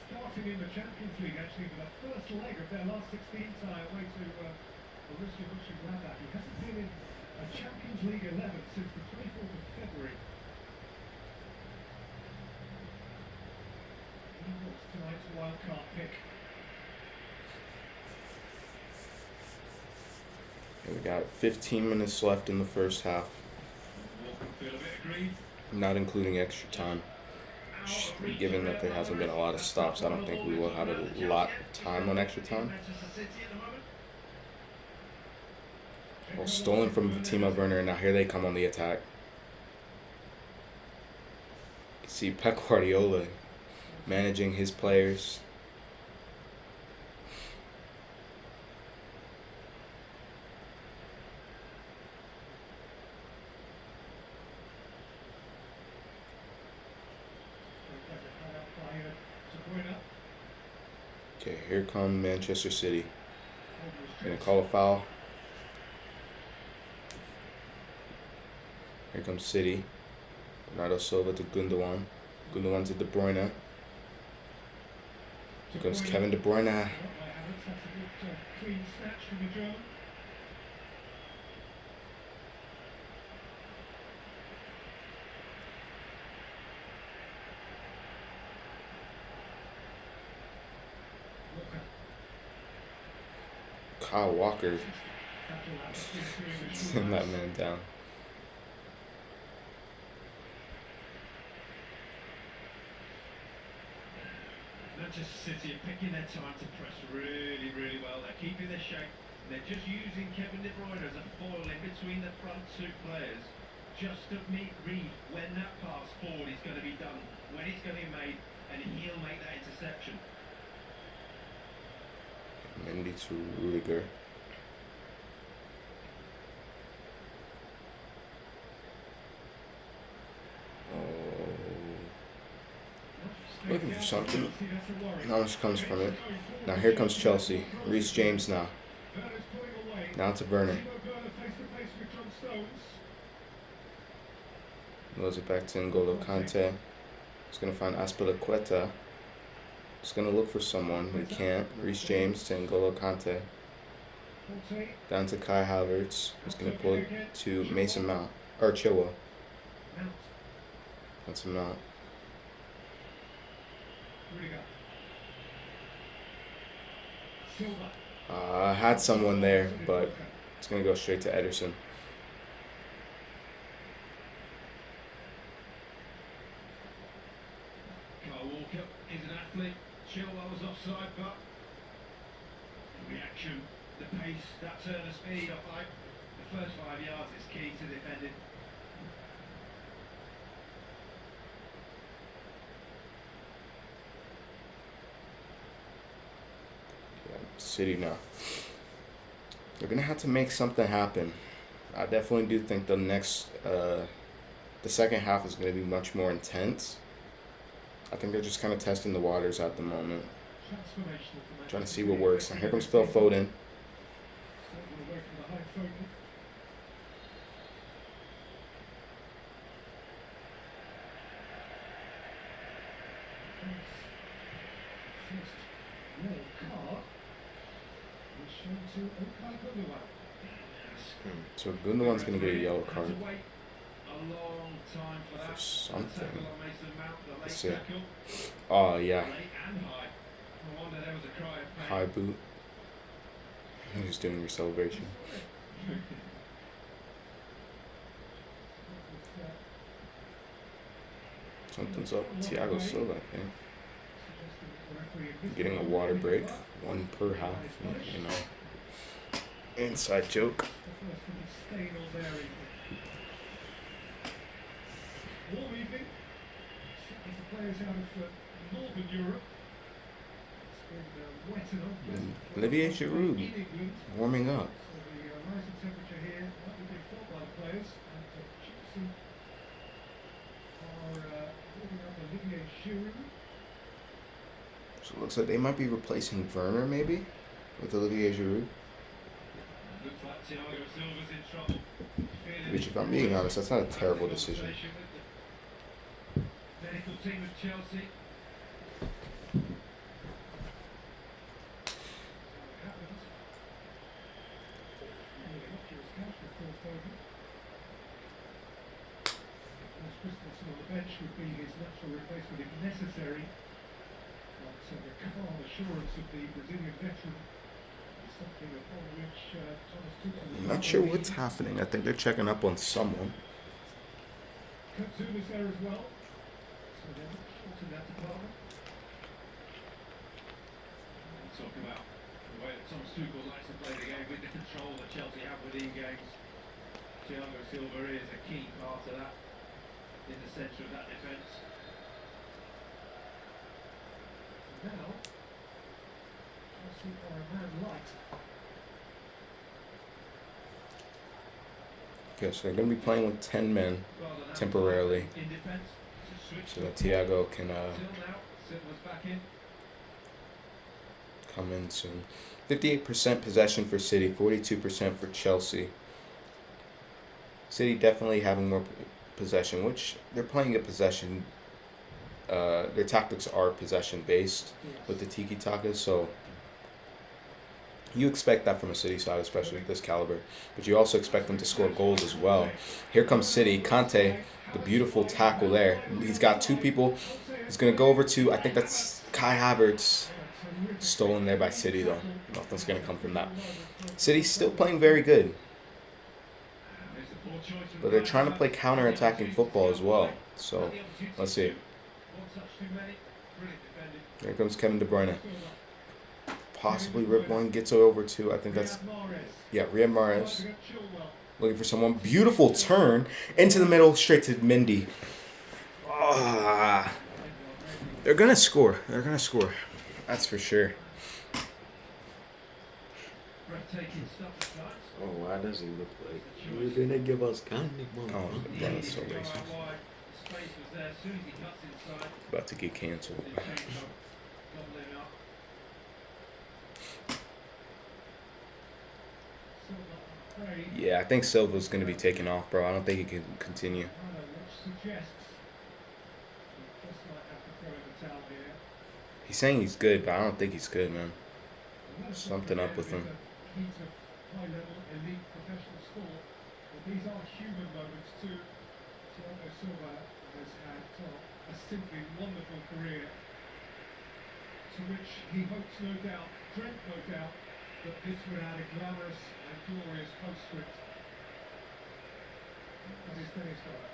Starting in the Champions League, actually, for the first leg of their last 16 tie away to Borussia Mönchengladbach. He hasn't been in a Champions League 11 since the 24th of February. He was tonight's wildcard pick. We got 15 minutes left in the first half, Walker feel a bit aggrieved. not including extra time. Given that there hasn't been a lot of stops, I don't think we will have a lot of time on extra time. Well, stolen from Timo Werner, and now here they come on the attack. You can see Pep Guardiola managing his players. Okay, here come Manchester City. Gonna call a foul. Here comes City. Bernardo Silva to Gundogan. Gundogan to De Bruyne. Here comes Kevin De Bruyne. Clean snatch from the German. Kyle Walker. Send that man down. Manchester City are picking their time to press really, really well. They're keeping their shape. They're just using Kevin De Bruyne as a foil in between the front two players, just to read when that pass forward is going to be done, when it's going to be made, and he'll make that interception. Mendy to Rudiger. Looking for something. Not much comes from it. Now here comes Chelsea. Reece James now. Now to Werner. Moves it back to N'Golo Kante. He's going to find Azpilicueta. He's going to look for someone, but he can't. Reece James to N'Golo Kante. Down to Kai Havertz. He's going to pull it to Mason Mount. Or Chilwell. That's a Mount. I had someone there, but it's going to go straight to Ederson. Kyle Walker is an athlete. Chilwell was offside, but the reaction, the pace, that turn of speed, I think the first 5 yards is key to defending. City now. They're gonna have to make something happen. I definitely do think the second half is gonna be much more intense. I think they're just kind of testing the waters at the moment, trying to see what works. And here comes Phil Foden. So Gundogan's gonna get a yellow card for something. Let's see. Oh yeah. High boot. He's doing your celebration. Something's up. Thiago Silva, I think. Getting a water break, one per half, you know. Inside joke. Warm evening. Certainly for players out of Northern Europe. It's been wet enough. Olivier Giroud warming up. So the rising temperature here might be being felt by the players. And Chelsea are warming up Olivier Giroud. So it looks like they might be replacing Werner maybe with Olivier Giroud. Looks like Thiago Silva's in trouble. Feeling Which, if I'm being honest, that's not a terrible decision. conversation with the medical team of Chelsea. Happened. Innocuous catch before Foden. Wes Christensen on the bench would be his natural replacement if necessary. But the calm assurance of the Brazilian veteran is something upon which Thomas Tuchel will I'm not sure what's happening. I think they're checking up on someone. Kurt Zuma's there as well. So they're not short in that department. Talk about the way that Thomas Tuchel likes to play the game with the control that Chelsea have within games. Thiago Silva is a key part of that in the centre of that defence. So now, Chelsea are a man light. Okay, so they're going to be playing with 10 men temporarily, In defence, switch so that Thiago can till now. Silva's back in. come in soon. 58% possession for City, 42% for Chelsea. City definitely having more possession, which they're playing a possession. Their tactics are possession based with the tiki taka, so you expect that from a City side, especially at this caliber. But you also expect them to score goals as well. Here comes City. Conte, the beautiful tackle there. He's got two people. He's going to go over to, I think that's Kai Havertz. Stolen there by City, though. Nothing's going to come from that. City's still playing very good, but they're trying to play counter-attacking football as well. So, let's see. One touch too many. Brilliant defending. Here comes Kevin De Bruyne. Possibly rip one, gets over to, I think that's, yeah, Riyad Mahrez. Looking for someone. Beautiful turn into the middle, straight to Mendy. Ah, they're going to score. They're going to score. That's for sure. Breathtaking stuff at times. Oh, why does he look like you're gonna give us candy, mom? Oh, that was so Go out racist. wide. The space was there. As soon as he cuts inside, About to get canceled. they change up, doubling up. Yeah, I think Silva's going to be taken off, bro. I don't think he can continue. Which suggests he just might have to throw in the towel here. He's saying he's good, but I don't think he's good, man. Something up with him. He's a high-level elite professional sport, but these are human moments too. Thiago Silva has had a simply wonderful career, to which he hopes, no doubt, dreamt, no doubt, that this would add a glamorous and glorious postscript. But his day is gone.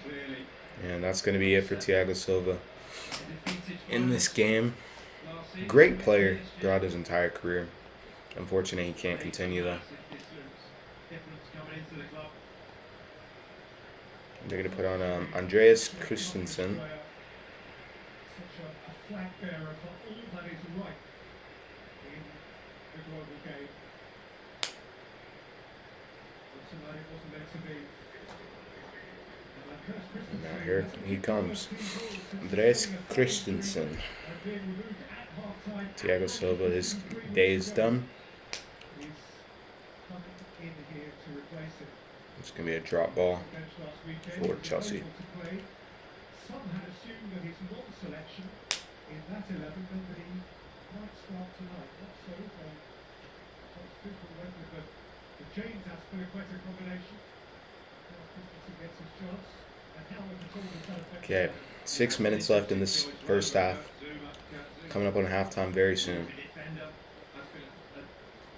Clearly, And that's going to be it for Thiago Silva. the defeated In this game, last season, great player throughout his entire career. Unfortunately, he can't continue, though. Difference coming into the club. They're going to put on Andreas Christensen. Such a flag bearer for all that is right in the global game. But tonight it wasn't meant to be. And Kurt Christensen, Now here he comes. Andreas Christensen. being removed at half-time. Thiago Silva, his day is done. He's coming in here to replace him. It's going to be a drop ball. Bench last weekend, For he was Chelsea. able to play. Some had assumed that his non-selection in that 11 meant that he might start tonight. Not so. Thomas Tuchel went with the James Aspilicueta combination. Now Christensen gets his chance. And how much at all does that affect Okay, him? 6 minutes left in this first half. Coming up on halftime very soon. Defender. That's been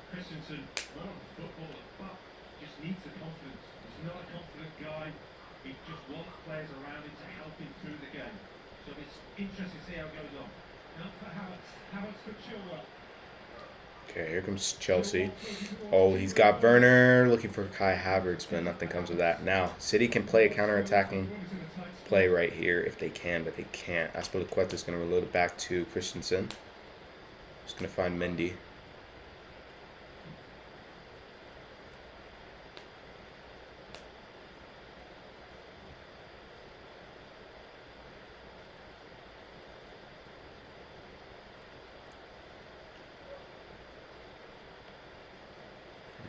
Christensen, well, footballer, but just needs the confidence. He's not a confident guy. He just wants players around him to help him through the game. So it's interesting to see how it goes on. Now for Havertz. Havertz for Chilwell. Okay, here comes Chelsea. Oh, he's got Werner looking for Kai Havertz, but nothing comes of that. Now, City can play a counter-attacking play right here if they can, but they can't. Aspilicueta is going to reload it back to Christensen. Just going to find Mendy.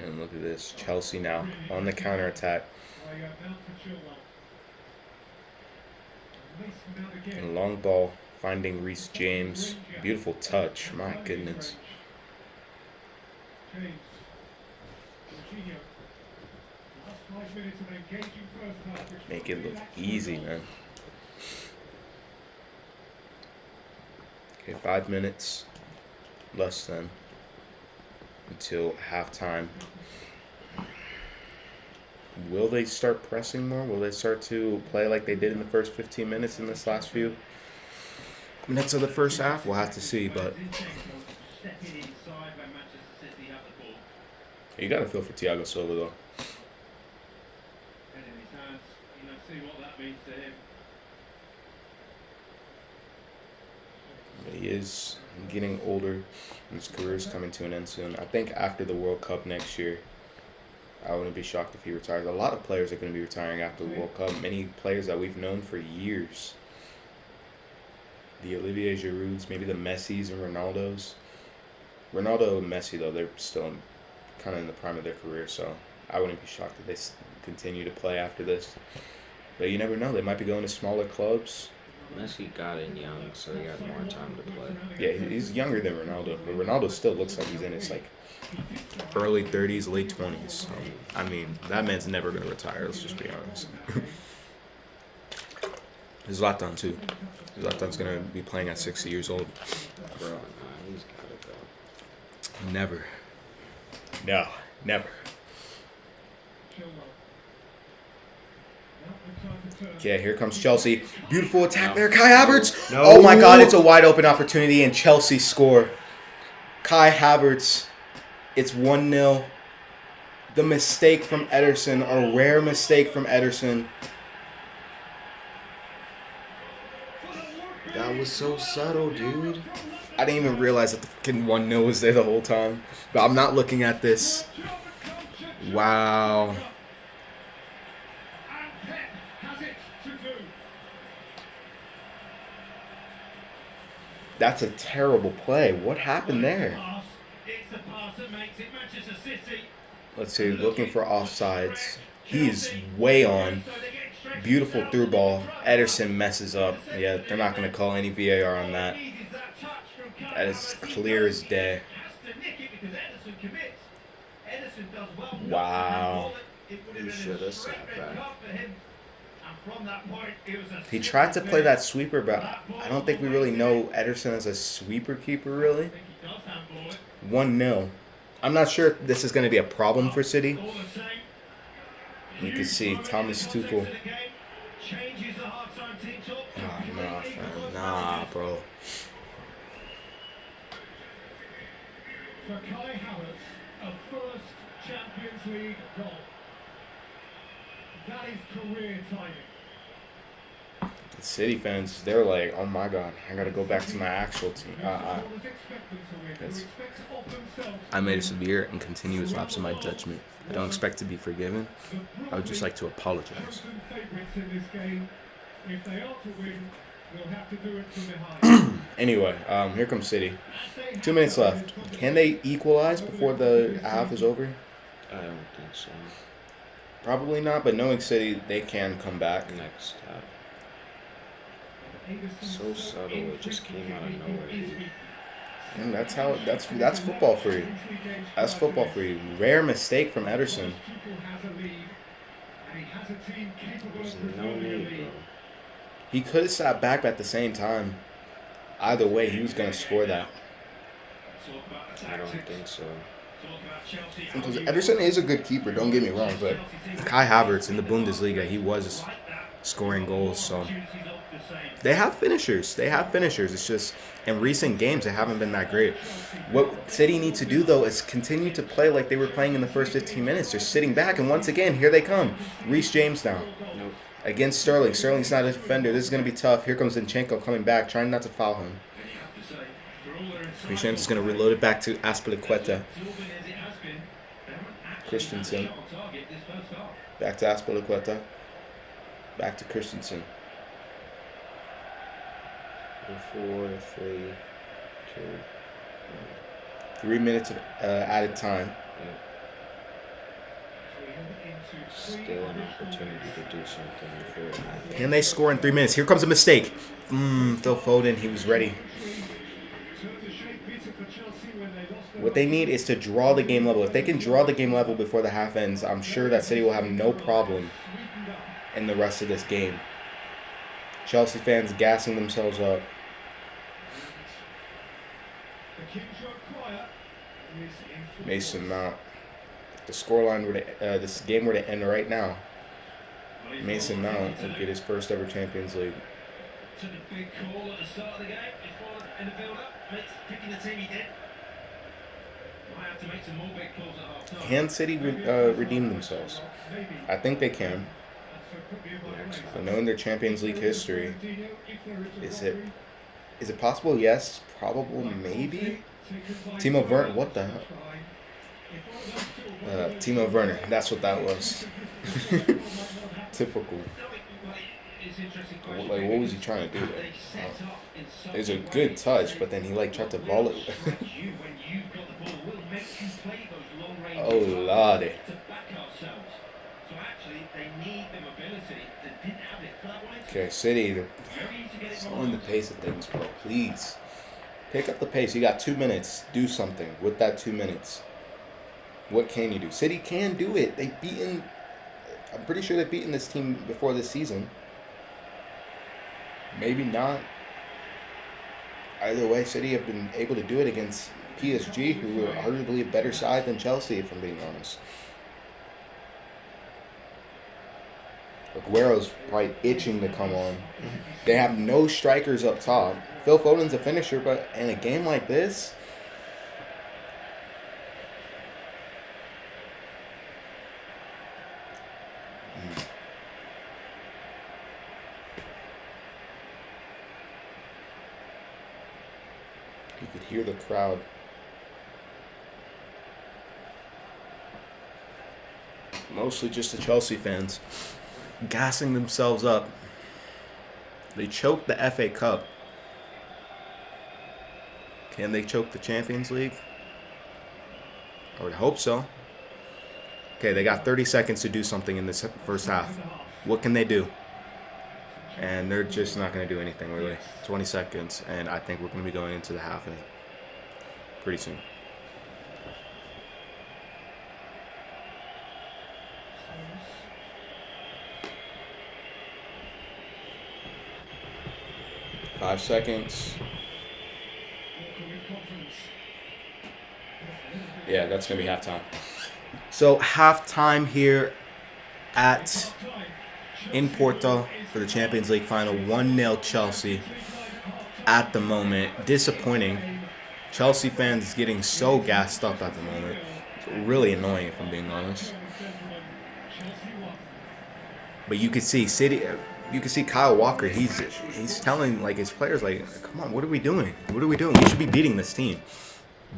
And And look at this. Chelsea now on the counterattack. And long ball finding Reece James. Beautiful touch. My goodness. Make it look easy, man. Okay, 5 minutes. Less than. Until halftime. Will they start pressing more? Will they start to play like they did in the first 15 minutes in this last few minutes of the first half? We'll have to see, but you got to feel for Thiago Silva, though. But he is getting older, and his career is coming to an end soon. I think after the World Cup next year, I wouldn't be shocked if he retires. A lot of players are going to be retiring after the World Cup. Many players that we've known for years. The Olivier Girouds, maybe the Messis and Ronaldos. Ronaldo and Messi, though, they're still kind of in the prime of their career, so I wouldn't be shocked if they continue to play after this. But you never know. They might be going to smaller clubs. Messi got in young, so he had more time to play. Yeah, he's younger than Ronaldo, but Ronaldo still looks like he's in his early 30s, late 20s. So, I mean, that man's never going to retire. Let's just be honest. Zlatan too. Zlatan's going to be playing at 60 years old. Bro, nah, he's gotta go. Never. No, never. Yeah, here comes Chelsea. Beautiful attack there. Kai Havertz. No. Oh my God, it's a wide open opportunity and Chelsea score. Kai Havertz. It's 1-0. The mistake from Ederson, a rare mistake from Ederson. That was so subtle, dude. I didn't even realize that the fucking 1-0 was there the whole time. But I'm not looking at this. Wow. That's a terrible play. What happened there? Let's see, looking for offsides. He's way on. Beautiful through ball. Ederson messes up. Yeah, they're not going to call any VAR on that. That is clear as day. Wow. He should have sat back. He tried to play that sweeper, but I don't think we really know Ederson as a sweeper keeper, really. 1-0. I'm not sure if this is going to be a problem for City. You can see Thomas Tuchel. Oh, nah, fam. Nah, bro. For Kai Havertz, a first Champions League goal. That is career timing. City fans, they're like, oh my God, I got to go back to my actual team. I made a severe and continuous lapse in my judgment. I don't expect to be forgiven. I would just like to apologize. Anyway, here comes City. 2 minutes left. Can they equalize before the half is over? I don't think so. Probably not, but knowing City, they can come back. Next half. So subtle, it just came out of nowhere, dude. And that's football for you. That's football for you. Rare mistake from Ederson. There's no need, bro. He could have sat back at the same time. Either way, he was going to score that. I don't think so. Because Ederson is a good keeper, don't get me wrong, but Kai Havertz in the Bundesliga, he was scoring goals, so they have finishers. It's just in recent games they haven't been that great. What City needs to do though is continue to play like they were playing in the first 15 minutes. They're sitting back, and once again, here they come. Reece James now against Sterling. Sterling's not a defender. This is going to be tough. Here comes Zinchenko coming back, trying not to foul him. Reece James is going to reload it back to Azpilicueta. Christensen. Back to Azpilicueta. Back to Christensen. 4, 3, 2. 3 minutes of added time. Still an opportunity to do something before half. Can they score in 3 minutes? Here comes a mistake. Phil Foden, he was ready. What they need is to draw the game level. If they can draw the game level before the half ends, I'm sure that City will have no problem in the rest of this game. Chelsea fans gassing themselves up. Mason Mount. If the scoreline were to, this game were to end right now, Mason Mount would get his first ever Champions League. Took a big call at the start of the game before in the build-up, picking the team he did. Might have to make some more big calls at half time. Can City redeem themselves? I think they can. But knowing their Champions League history, is it possible? Yes. Probable? Maybe. Timo Werner. What the hell? Timo Werner. That's what that was. Typical. Like, what was he trying to do there? It was a good touch, but then he tried to volley it. Oh, Lordy. Okay, City, they're slowing the pace of things, bro. Please. Pick up the pace. You got 2 minutes. Do something with that 2 minutes. What can you do? City can do it. I'm pretty sure they've beaten this team before this season. Maybe not. Either way, City have been able to do it against PSG, who are arguably a better side than Chelsea, if I'm being honest. Aguero's probably itching to come on. They have no strikers up top. Phil Foden's a finisher, but in a game like this, you could hear the crowd. Mostly just the Chelsea fans gassing themselves up. They choked the FA Cup. Can they choke the Champions League? I would hope so. Okay, they got 30 seconds to do something in this first half. What can they do? And they're just not going to do anything, really. 20 seconds, and I think we're going to be going into the half pretty soon. Five seconds. Yeah, that's going to be halftime. So, halftime here in Porto for the Champions League final. 1-0 Chelsea at the moment. Disappointing. Chelsea fans getting so gassed up at the moment. It's really annoying, if I'm being honest. But you could see you can see Kyle Walker. He's telling his players come on, what are we doing? What are we doing? We should be beating this team.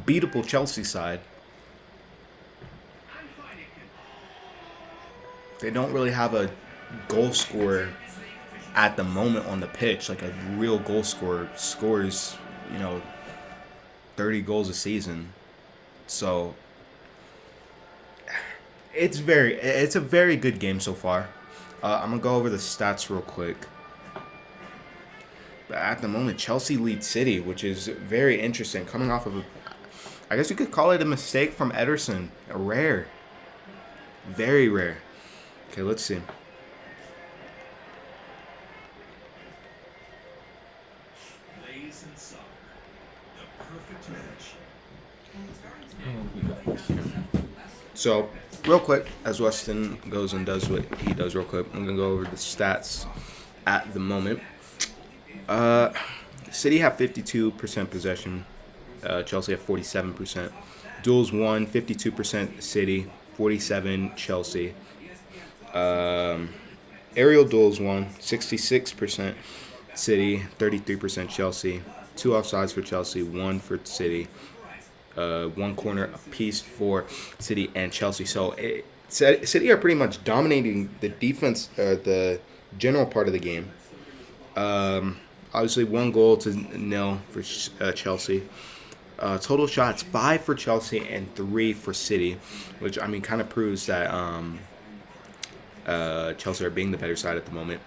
Beatable Chelsea side. They don't really have a goal scorer at the moment on the pitch, like a real goal scorer scores, 30 goals a season. So it's a very good game so far. I'm going to go over the stats real quick. But at the moment, Chelsea leads City, which is very interesting. Coming off of I guess you could call it a mistake from Ederson. Rare. Very rare. Okay, let's see. So, real quick, as Weston goes and does what he does real quick, I'm going to go over the stats at the moment. City have 52% possession. Chelsea have 47%. Duels won, 52% City, 47% Chelsea. Aerial duels won, 66% City, 33% Chelsea. 2 offsides for Chelsea, 1 for City. 1 corner apiece for City and Chelsea. So City are pretty much dominating the defense, the general part of the game. Obviously, 1 goal to 0 for Chelsea. Total shots 5 for Chelsea and 3 for City, which kind of proves that Chelsea are being the better side at the moment.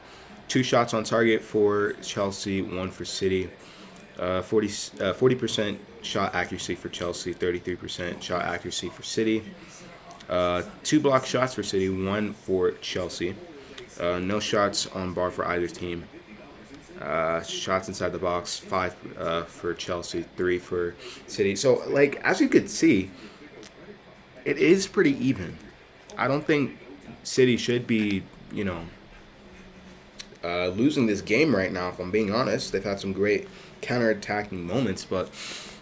2 shots on target for Chelsea, 1 for City. 40% shot accuracy for Chelsea, 33% shot accuracy for City. 2 block shots for City, 1 for Chelsea. No shots on bar for either team. Shots inside the box, 5 for Chelsea, 3 for City. So, like, as you could see, it is pretty even. I don't think City should be, losing this game right now, if I'm being honest. They've had some great counter-attacking moments, but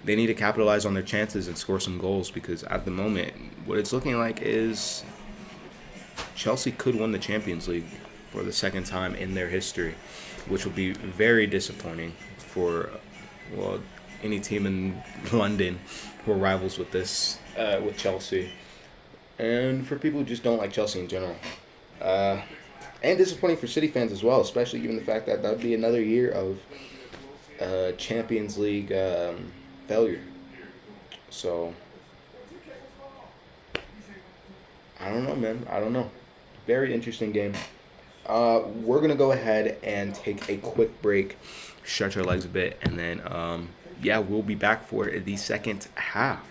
they need to capitalize on their chances and score some goals, because at the moment, what it's looking like is Chelsea could win the Champions League for the second time in their history, which will be very disappointing for, well, any team in London who are rivals with with Chelsea, and for people who just don't like Chelsea in general. And disappointing for City fans as well, especially given the fact that that would be another year of Champions League failure. So, I don't know, man. I don't know. Very interesting game. We're going to go ahead and take a quick break, stretch our legs a bit, and then, we'll be back for the second half.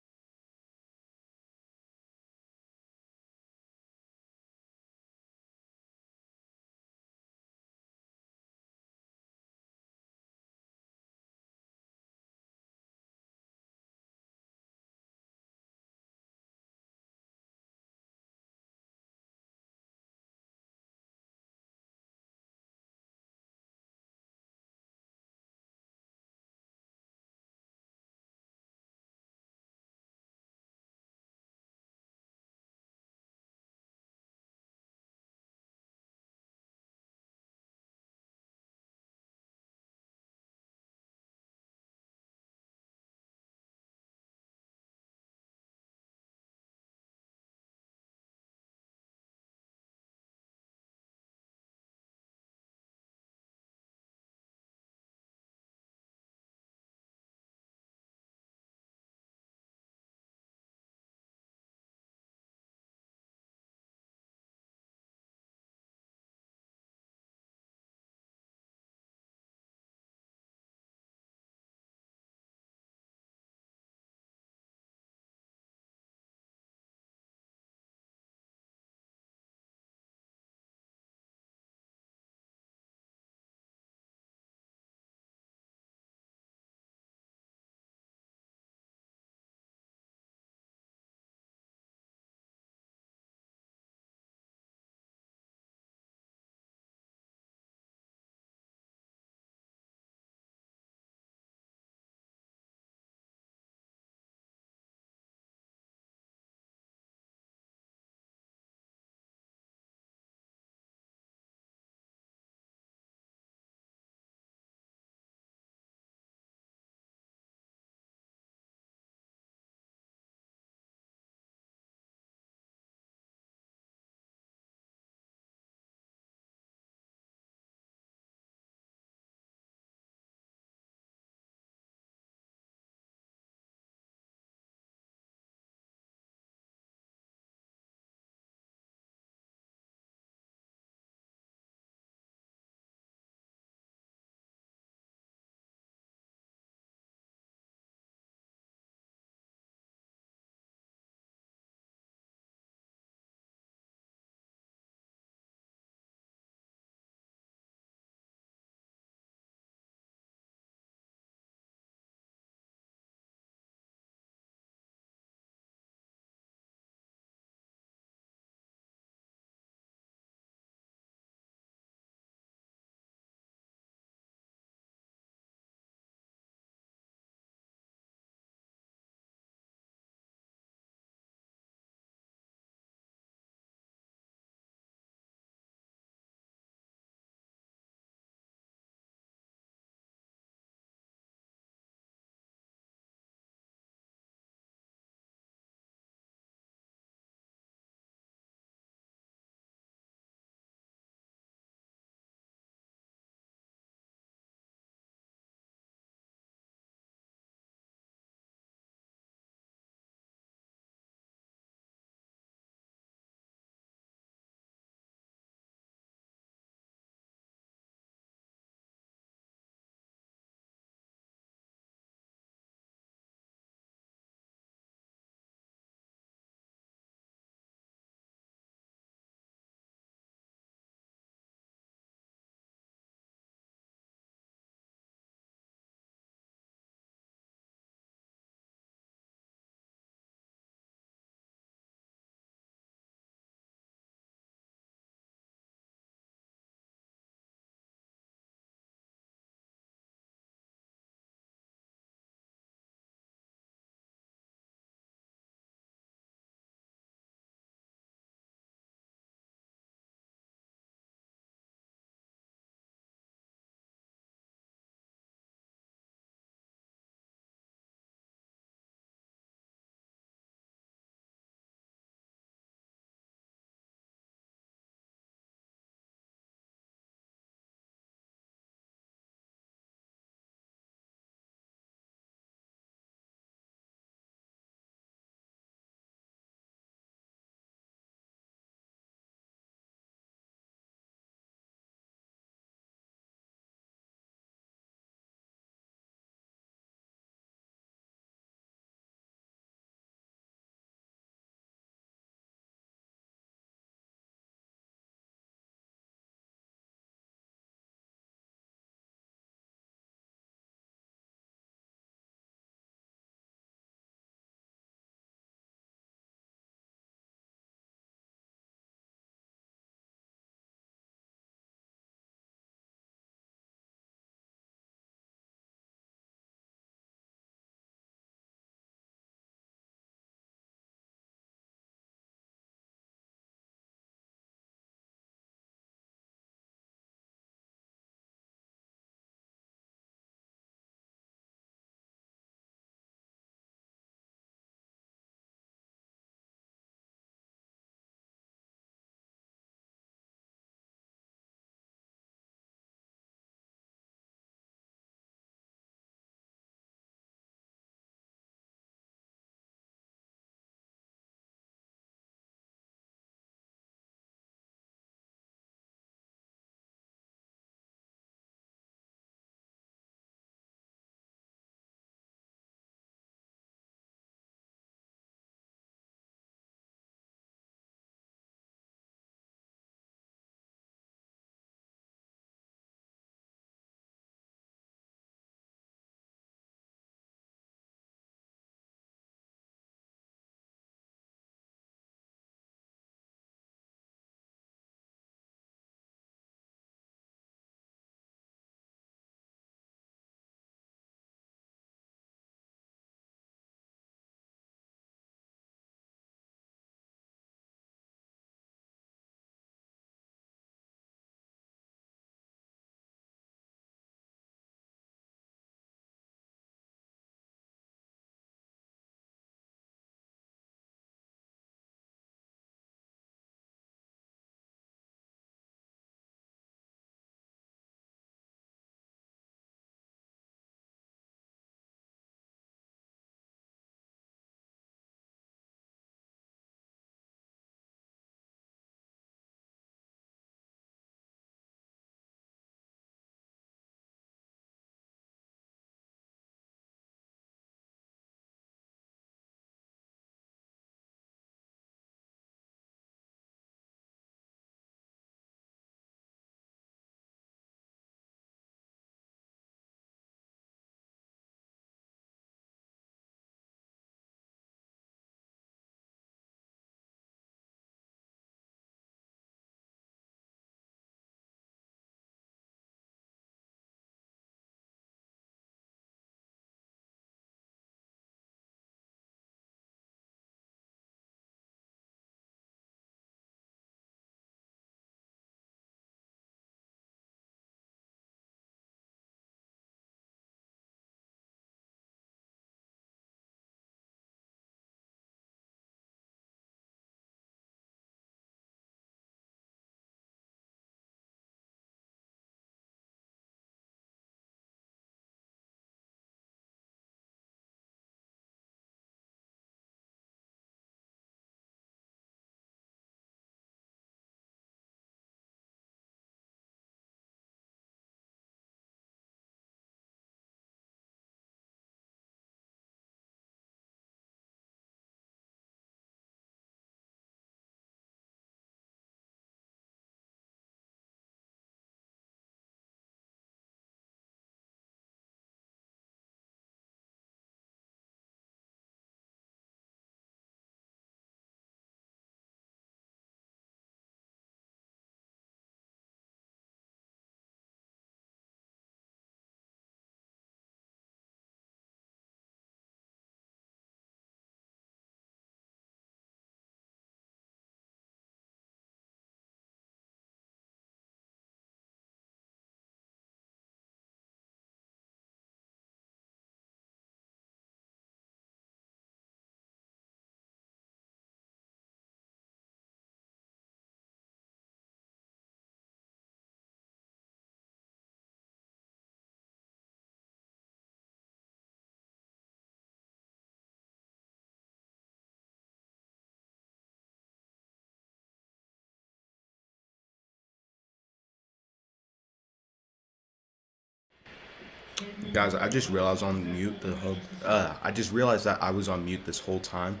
Guys, I just realized I was on mute the whole. I just realized that I was on mute this whole time.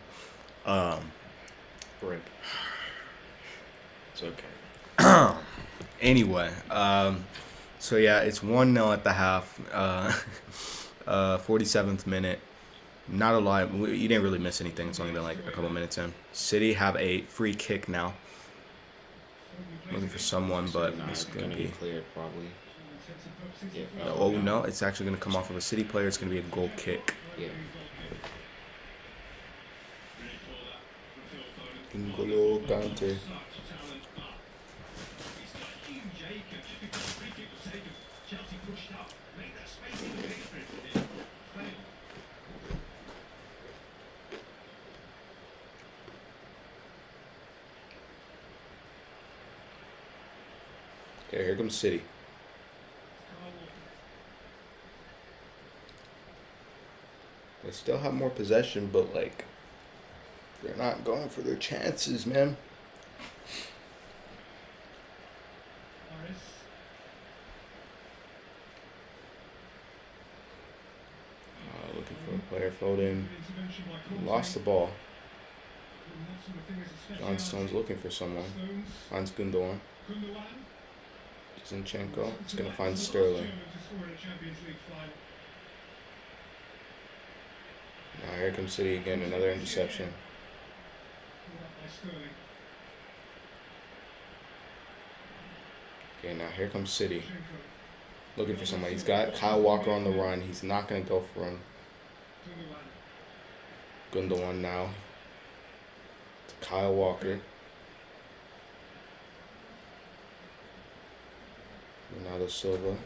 Rip. It's okay. Anyway, so yeah, it's 1-0 at the half. 47th minute. Not a lot. You didn't really miss anything. It's only been like a couple minutes in. City have a free kick now. Looking for someone, but Nah, it's it's gonna gonna be. be cleared probably. Yeah. Oh no, it's actually gonna come off of a City player. It's gonna be a goal kick. Yeah. N'Golo Kante. Okay, here comes City. They still have more possession, but like they're not going for their chances, man. Looking for a player. Foden lost the ball. John Stone's looking for someone. Finds Gundogan. Zinchenko. It's gonna find Sterling. Now here comes City again. Another interception. Okay, now here comes City. Looking for somebody. He's got Kyle Walker on the run. He's not going to go for him. Gundogan now. To Kyle Walker. Ronaldo Silva.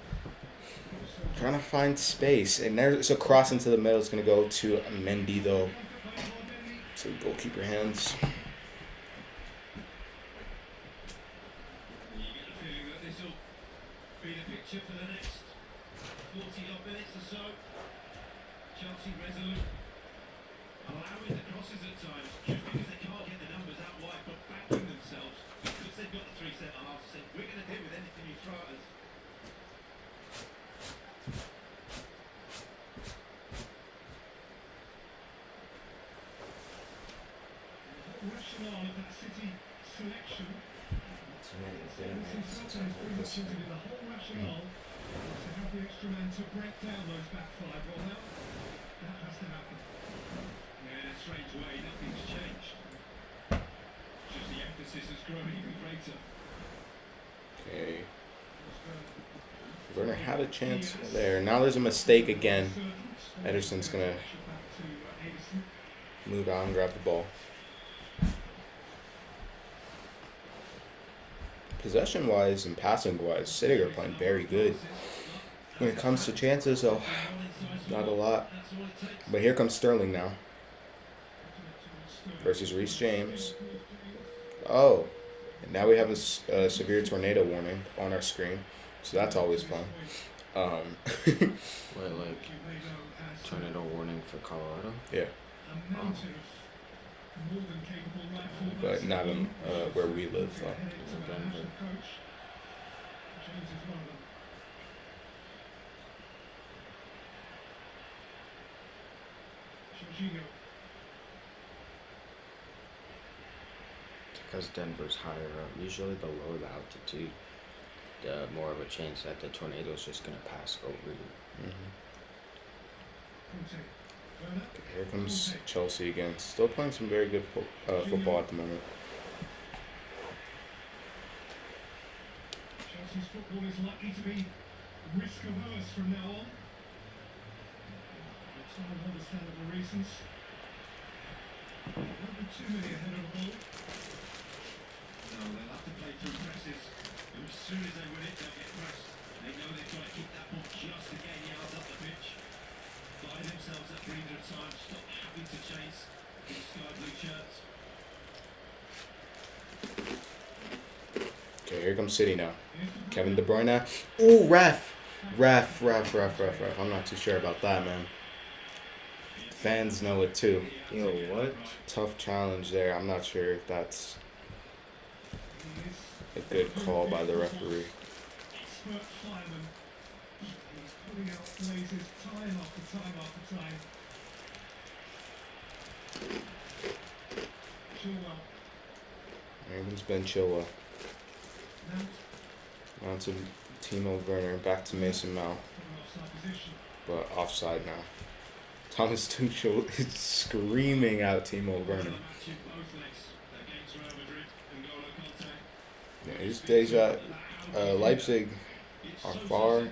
Trying to find space. And there's a cross into the middle. It's going to go to Mendy, though. So goalkeeper hands. Be the picture for the next 40-odd minutes or so. Chelsea resolute, allowing the crosses at times just because they can't get the numbers out wide, but backing themselves because they've got the three centre halves. Said we're going to deal with anything you throw at us. Rationale of that City selection. The whole rationale to have the extra man to break down those back five. Well, now that has to happen. Yeah, in a strange way, nothing's changed. Just the emphasis has grown even greater. Okay. Werner had a chance there. Now there's a mistake again. Ederson's going to move out and grab the ball. Possession-wise and passing-wise, City are playing very good. When it comes to chances, though, not a lot. But here comes Sterling now. Versus Reece James. Oh, and now we have a severe tornado warning on our screen. So that's always fun. What, like tornado warning for Colorado? Yeah. Oh. But not in where we live, though. Denver. Because Denver's higher up. Usually the lower the altitude, the more of a chance that the tornado's just going to pass over you. Okay, here comes Chelsea again. Still playing some very good football at the moment. Chelsea's football is likely to be risk averse from now on. For some understandable reasons. Won't be too many ahead of the ball. No, they'll have to play through presses. And as soon as they win it, they'll get pressed. They know they've got to keep that ball just to gain yards up the pitch. Buy themselves that breather of time, stop having to chase these sky blue shirts. Okay, here comes City now. Kevin De Bruyne. Ooh, ref. I'm not too sure about that, man. Fans know it too. Yo, what? Tough challenge there. I'm not sure if that's a good call by the referee. Expert fireman. He's pulling out blazes time after time after time. Chilwell. Everyone's been Chilwell. Mount. On to Timo Werner. Back to Mason Mount. From an offside position. But offside now. Thomas Tuchel is screaming out Timo Werner. Yeah, these days at Leipzig are far,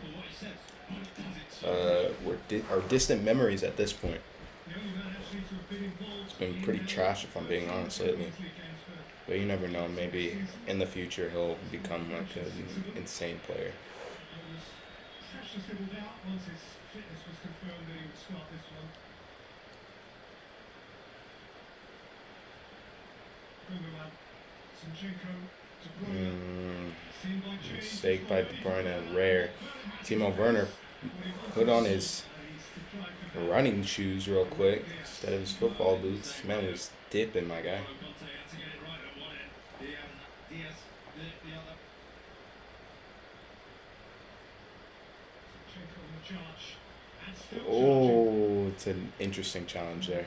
are distant memories at this point. It's been pretty trash, if I'm being honest, lately. But you never know. Maybe in the future he'll become like an insane player. Just little doubt once his fitness was confirmed that he would start this one. Gundogan, Zinchenko, De Bruyne. Seen by Jay. Mistake by De Bruyne, rare. Timo Werner put on his running shoes real quick instead of his football boots. Man was dipping, my guy. Oh, it's an interesting challenge there.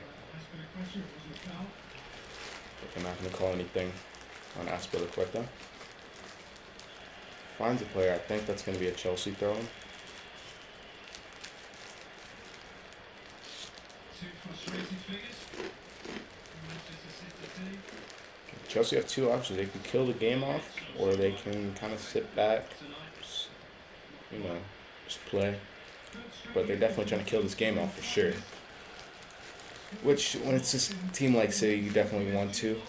But they're not going to call anything on Aspilicueta. Finds a player. I think that's going to be a Chelsea throw-in. Chelsea have two options. They can kill the game off, or they can kind of sit back, just, just play. But they're definitely trying to kill this game off for sure. Which, when it's this team like City, you definitely want to. You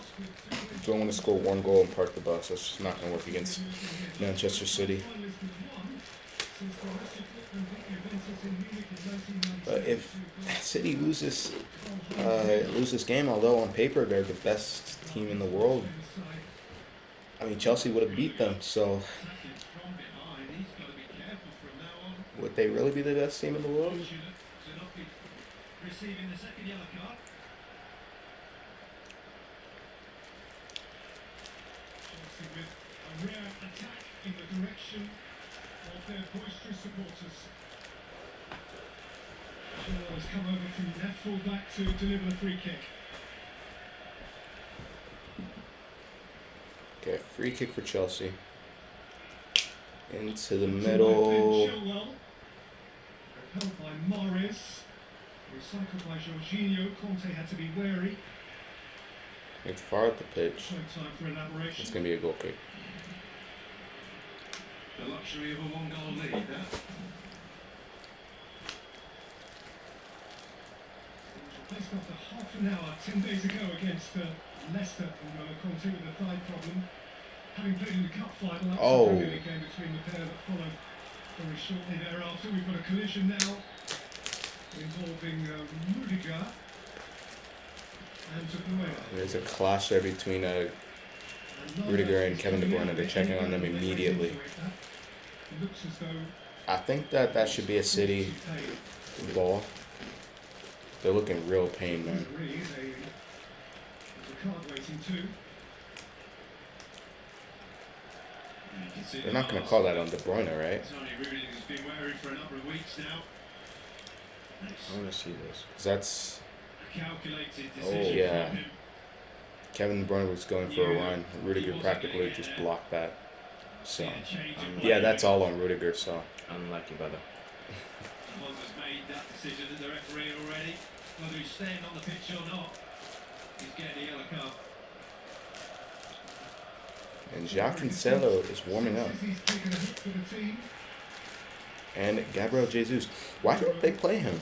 don't want to score one goal and park the bus. That's just not going to work against Manchester City. But if City loses this game, although on paper they're the best team in the world, I mean, Chelsea would have beat them, so would they really be the best team in the world? Receiving the second yellow card. Chelsea with a rare attack in the direction of their boisterous supporters. Chilwell has come over from left full back to deliver the free kick. Okay, free kick for Chelsea. Into the middle. Chilwell, repelled by Mahrez. Recycled by Jorginho. Conte had to be wary. It's far up the pitch. No time for elaboration. It's going to be a goal kick. The luxury of a one-goal lead, huh? Placed after half an hour 10 days ago against Leicester and Conte with a thigh problem. Having played in the cup final, that's a Premier League game between the pair that followed very shortly thereafter. We've got a collision now involving Rudiger and De Bruyne. There's a clash there between Rudiger and Kevin De Bruyne. They're checking on them immediately. I think that should be a City ball. They're looking real pain, man. They're not going to call that on De Bruyne, right? I want to see this. 'Cause that's... Oh, yeah. Kevin De Bruyne was going for a run. Rudiger practically just blocked that. So, yeah, that's all on Rudiger, so. Unlucky, brother. Has made that decision as the referee already. Whether he's staying on the pitch or not, he's getting a yellow card. And Jacques Cancelo is warming up. And Gabriel Jesus. Why don't they play him?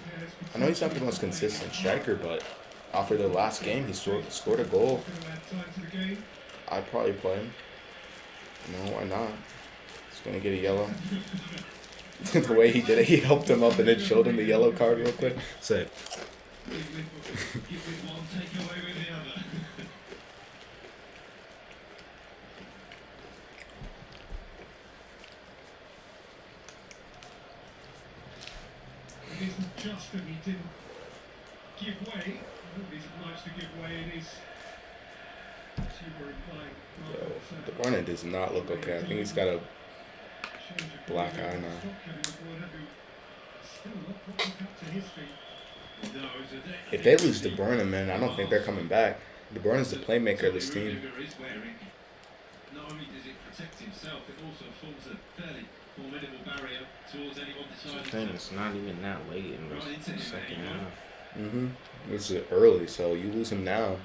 I know he's not the most consistent striker, but after the last game, he scored a goal. I'd probably play him. No, why not? He's going to get a yellow. The way he did it, he helped him up and then showed him the yellow card real quick. Said. It isn't just that he didn't give way. Nobody's obliged to give way. It is, as you were implying. Yo, De Bruyne does not look okay. I think he's got a Black eye now. If they lose De Bruyne, man, I don't think they're coming back. De Bruyne's the playmaker of this team. Not only does it protect himself, it also forms a fairly formidable barrier towards anyone The deciding thing to is not even that late in the second half. This is early, so you lose him now.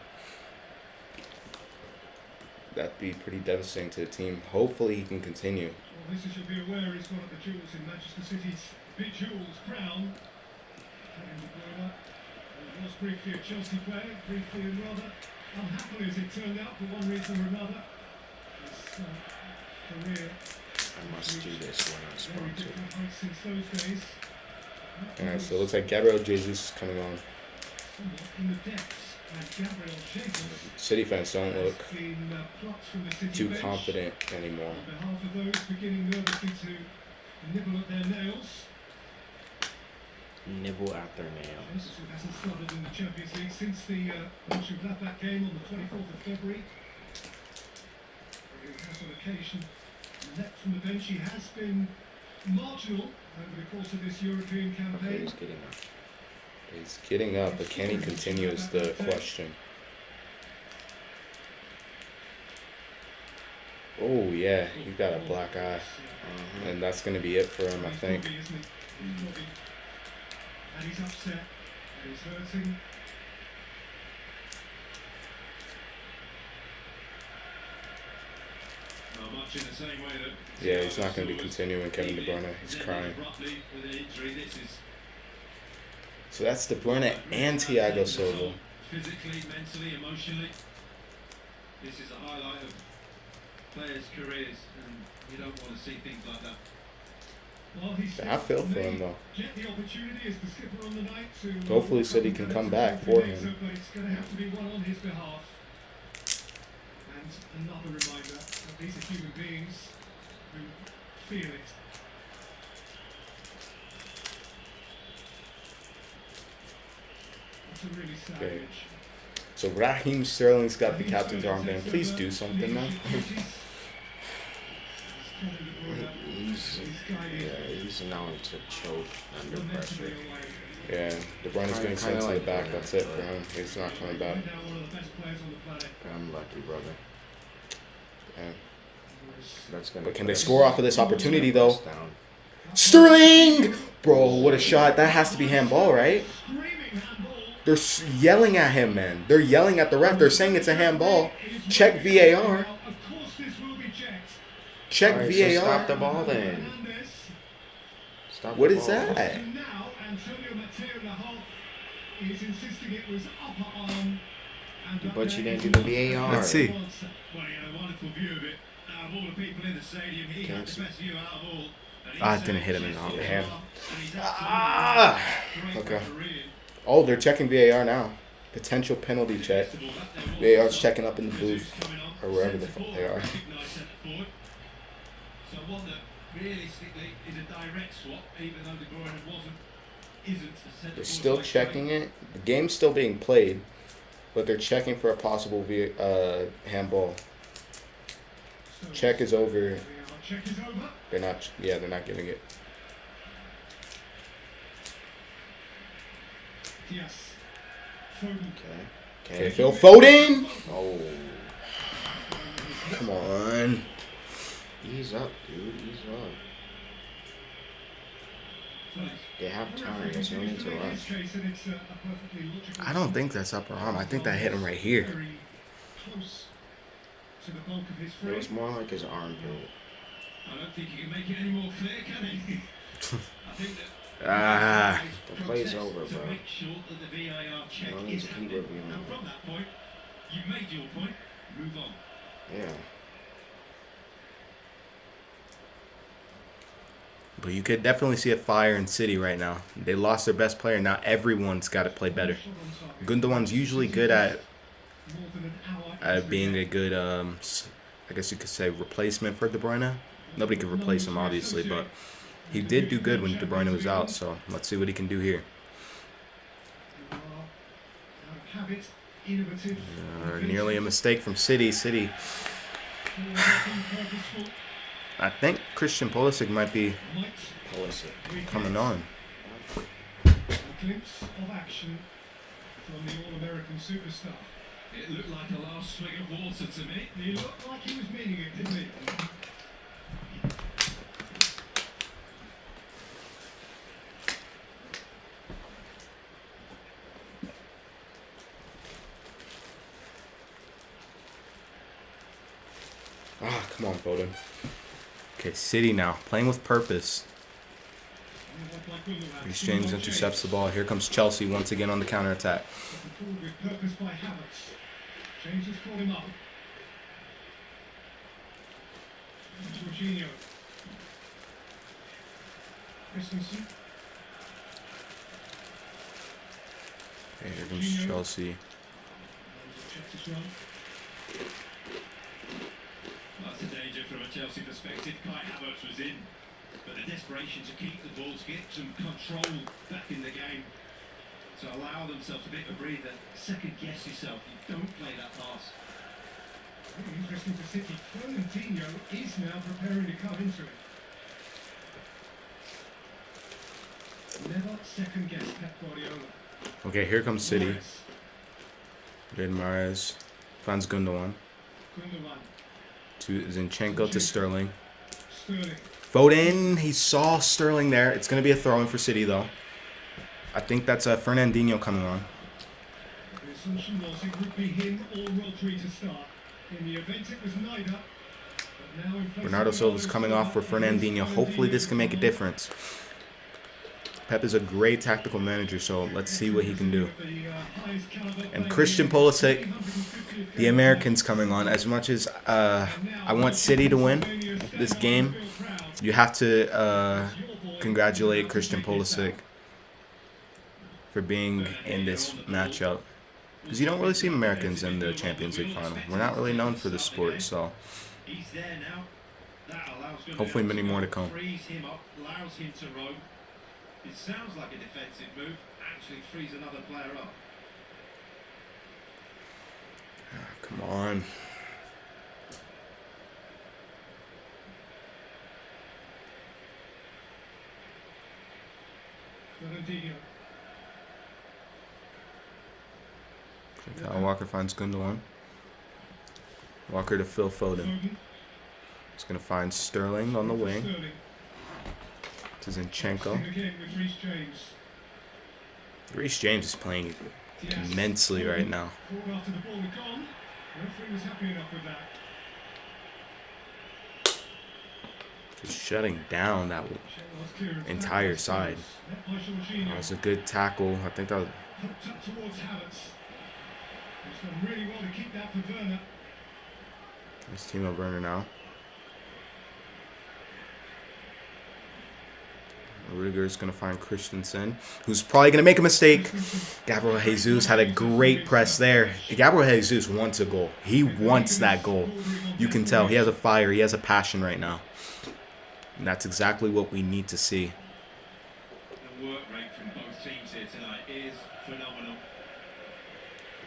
That'd be pretty devastating to the team. Hopefully he can continue. Well, this, you should be aware, is one of the jewels in Manchester City's Bejewels crown. Kevin De Bruyne was briefly a Chelsea player, briefly and rather unhappily as it turned out for one reason or another. His career I must do this when I'm very sponsored. different heights since those days. Alright, so it looks like Gabriel Jesus is coming on. Somewhat in the depths, and Gabriel Jesus City fans don't look has been plucked from the City too bench. confident anymore. On behalf of those beginning nervously to nibble at their nails, Nibble at their nails. Jesus, who hasn't started in the Champions League since the Mönchengladbach game on the 24th of February. He has on occasion leapt from the bench. He has been marginal over the course of this European Okay, campaign. he's getting up. He's getting up, but can he continue is the question. Oh yeah, he's got a black eye. And that's going to be it for him, I think. He's Bobby, isn't he? He's Bobby. And he's upset. And he's hurting. much in the same way that Yeah, he's not going to be continuing Kevin De Bruyne. He's crying. with an injury. This is So that's De Bruyne and Thiago Silva. physically, mentally, emotionally. This is a highlight of players' careers, and you don't want to see things like that. Well, he's I feel for him though. get the opportunity as the skipper on the night to Hopefully City can come back for him. But it's going to have to be one on his behalf. And another reminder that these are human beings who feel it. It's a really sad Okay. image. So Raheem Sterling's got the captain's armband. Please do something, man. He's known to choke under pressure. Yeah, De Bruyne's getting sent to the back. That's it for him. He's not coming back. I'm lucky, brother. Yeah. That's gonna. But can put they us- score off of this opportunity though? us down. Sterling! Bro, what a shot. That has to be handball, right? They're yelling at him, man. They're yelling at the ref. They're saying it's a handball. Check VAR. Check Alright, VAR. so stop the ball then. Stop What the is ball. that? But you didn't do the VAR. Let's see. Well, you had a wonderful view of it. Out of all the people in the stadium, he had the best view out of all. And he Ah, it said didn't hit him in it's the just hand. and he's absolutely Ah! great Okay. refereeing. Oh, they're checking VAR now. Potential penalty check. VAR's checking up in the booth. Or wherever the fuck they are. So one that realistically is a direct swap, even though De Bruyne isn't a centre They're still checking it. The game's still being played, but they're checking for a possible handball. Check is over. Check is over. They're not. Yeah, they're not giving it. Yes. Foden. Okay, Phil Foden. Oh, Come on. ease up, dude. Ease up. They have time. There's no need to rush. I don't think that's upper arm. I think that hit him right here. Very close to the bulk of his It frame. was more like his armpit. I don't think you can make it any more clear, can he? I think that Ah. The play's over, to bro. make sure that the VAR check No need is to keep happening. reviewing And it. from that point, you've made your point. Move on. Yeah. But you could definitely see a fire in City right now. They lost their best player. Now everyone's got to play better. Gundogan's usually good at being a good, I guess you could say, replacement for De Bruyne. Nobody could replace him, obviously, but he did do good when De Bruyne was out. So let's see what he can do here. Nearly a mistake from City. City I think Christian Pulisic might be Might Pulisic. we coming get on. a glimpse of action from the All-American superstar? It looked like a last swig of water to me. He looked like he was meaning it, didn't he? Ah, come on, Foden. Okay, City now. Playing with purpose. Reece James intercepts the ball. Here comes Chelsea once again on the counterattack. Looking forward with purpose by Havertz. James has called him up. Jorginho. Christensen. Okay, here comes Chelsea. Checks his run. That's a danger from a Chelsea perspective. Kai Havertz was in, but the desperation to keep the ball, to get some control back in the game, to allow themselves a bit of a breather, second guess yourself. You don't play that pass. Very interesting for City. Fernandinho is now preparing to come into it. Never second guess Pep Guardiola. Okay, here comes City. Morris, Red Mahrez finds Gundogan. Gundogan, To Zinchenko to Sterling. Sterling. Foden, he saw Sterling there. It's going to be a throw-in for City, though. I think that's Fernandinho coming on. The assumption was it would be him or Rodri to start. In the event, it was neither. But now in place Bernardo of Silva's Ronaldo coming off for Silva, it is Fernandinho. Hopefully this can make a Fernandinho difference. Pep is a great tactical manager, so let's see what he can do. And Christian Pulisic, the Americans coming on. As much as I want City to win this game, you have to congratulate Christian Pulisic for being in this matchup. Because you don't really see Americans in the Champions League final. We're not really known for this sport, so He's there now. That allows Gundogan hopefully many more to come. Frees him up, allows him to roam. It sounds like a defensive move, actually frees another player up. Come on. Fernandinho. Kyle Walker finds Gundogan. Walker to Phil Foden. Foden. He's going to find Sterling on the wing. Sterling. To Zinchenko. Again with Reece James. Reece James is playing Diaz. immensely right now. Called after the ball had gone. Referee was happy enough with that. Just shutting down that entire side. That was a good tackle. I think that was Hooked up towards Havertz. He's done really well to keep that for Werner. this team of Werner now. Rudiger's going to find Christensen, who's probably going to make a mistake. Gabriel Jesus had a great press there. Gabriel Jesus wants a goal. He wants that goal. You can tell. He has a fire. He has a passion right now. And that's exactly what we need to see. The work rate from both teams here tonight is phenomenal.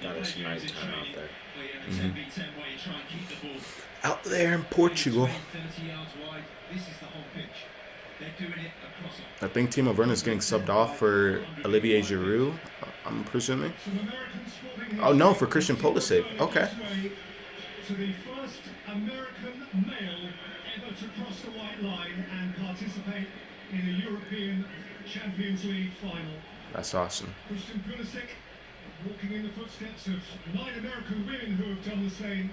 Got us some nice time out there. Where you try and keep the ball Out there in Portugal. 30 yards wide. This is the whole pitch. They're doing it across. I think Timo Werner is getting subbed off for Olivier Giroud, I'm presuming. Oh, no, for Christian Pulisic. Okay. To the first American male ever to cross the white line and participate in a European Champions League final. That's awesome. Christian Pulisic walking in the footsteps of 9 American women who have done the same.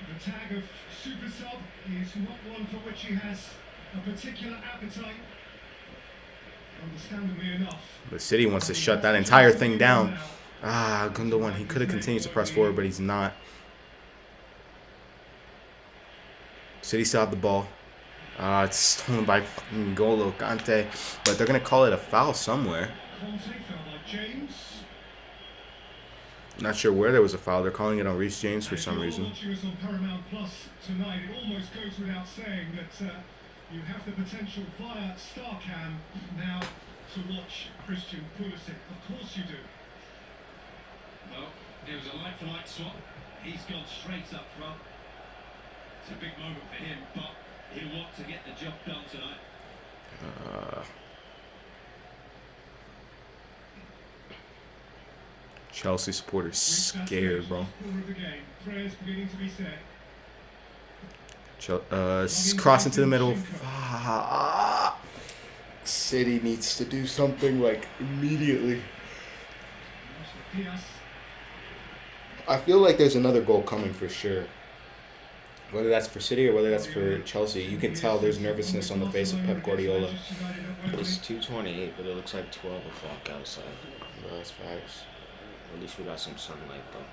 The tag of super sub is not one for which he has a particular appetite. Understandably enough. The City wants to shut that entire thing down. Ah, Gundogan, he could have continued to press forward, but he's not. City still have the ball. It's stolen by N'Golo Kante, but they're going to call it a foul somewhere. Conte fouled by James. Not sure where there was a foul. They're calling it on Reece James for If some you're reason. watching us on Paramount Plus tonight, it almost goes without saying that you have the potential via StarCam now to watch Christian Pulisic. Of course you do. Well, it was a like-for-like swap. He's gone straight up front. It's a big moment for him, but he'll want to get the job done tonight. Chelsea supporters scared, bro. Cross into the middle. City needs to do something like immediately. I feel like there's another goal coming for sure. Whether that's for City or whether that's for Chelsea, you can tell there's nervousness on the face of Pep Guardiola. It's 2:28, but it looks like 12 o'clock outside. Bro, that's facts. At least we got some sunlight though.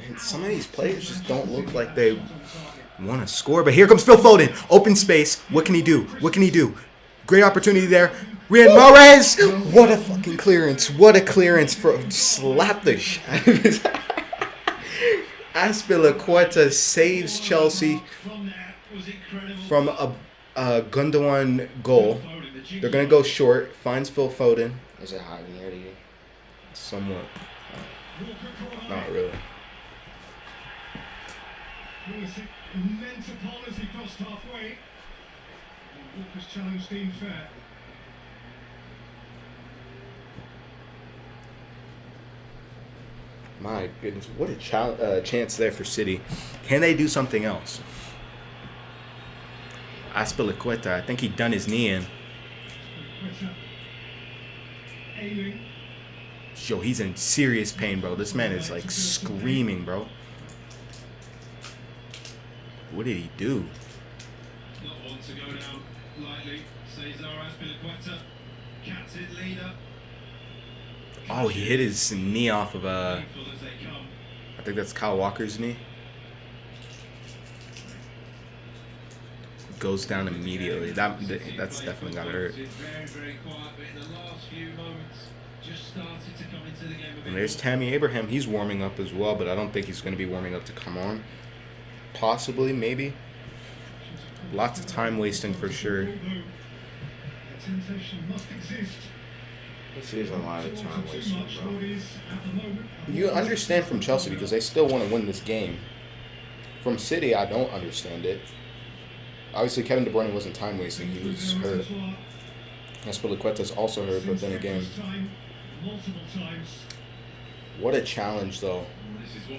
And some of these players just don't look like they want to score. But here comes Phil Foden. Open space. What can he do? What can he do? Great opportunity there. Riyad Mahrez. What a fucking clearance. What a clearance. Slap the shit out of his Azpilicueta saves Chelsea from a Gundogan goal. They're going to go short. Finds Phil Foden. Is it hot in here to you? Somewhat. Not really. Immense upon as he crossed halfway. Walker's challenge seemed fair. My goodness, what a chance there for City. Can they do something else? Azpilicueta, I think he done his knee in. Yo, he's in serious pain, bro. This man is like screaming, bro. What did he do? Not want to go down lightly. Cesar Azpilicueta, captain leader. Oh, he hit his knee off of Painful as they come. I think that's Kyle Walker's knee. Goes down immediately. That's definitely gotta hurt. Very, very quiet, but in the last few moments, just started to come into the game a bit And there's Tammy Abraham. He's warming up as well, but I don't think he's going to be warming up to come on. Possibly, maybe. Lots of time wasting for sure. This is a lot of time wasting, bro. You understand from Chelsea because they still want to win this game. From City, I don't understand it. Obviously, Kevin De Bruyne wasn't time wasting. He was hurt. Azpilicueta's also hurt, but then again, what a challenge though.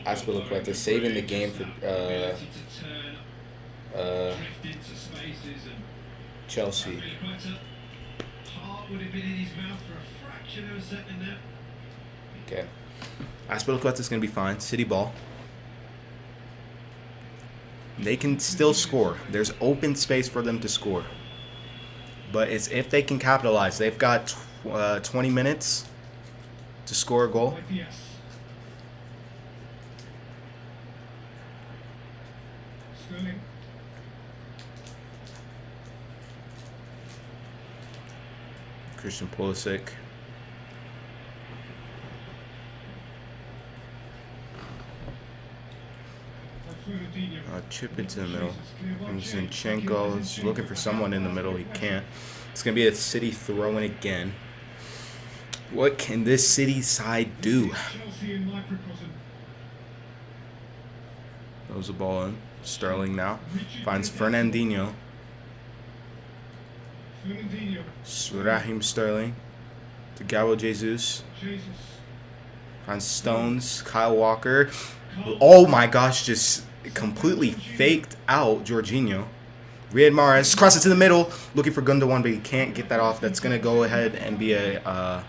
Azpilicueta saving the game for Chelsea. Okay. Azpilicueta's going to be fine. City ball. They can still score. There's open space for them to score. But it's if they can capitalize. They've got 20 minutes to score a goal. Christian Pulisic. Chip into the middle. And Zinchenko is looking for someone in the middle. He can't. It's going to be a City throw-in again. What can this City side do? Throws the ball in. Sterling now. Finds Fernandinho. Raheem Sterling. To Gabriel Jesus. Finds Stones. Kyle Walker. Oh my gosh, just completely faked out Jorginho. Riyad Mahrez crosses to the middle, looking for Gundogan, but he can't get that off. That's going to go ahead and be a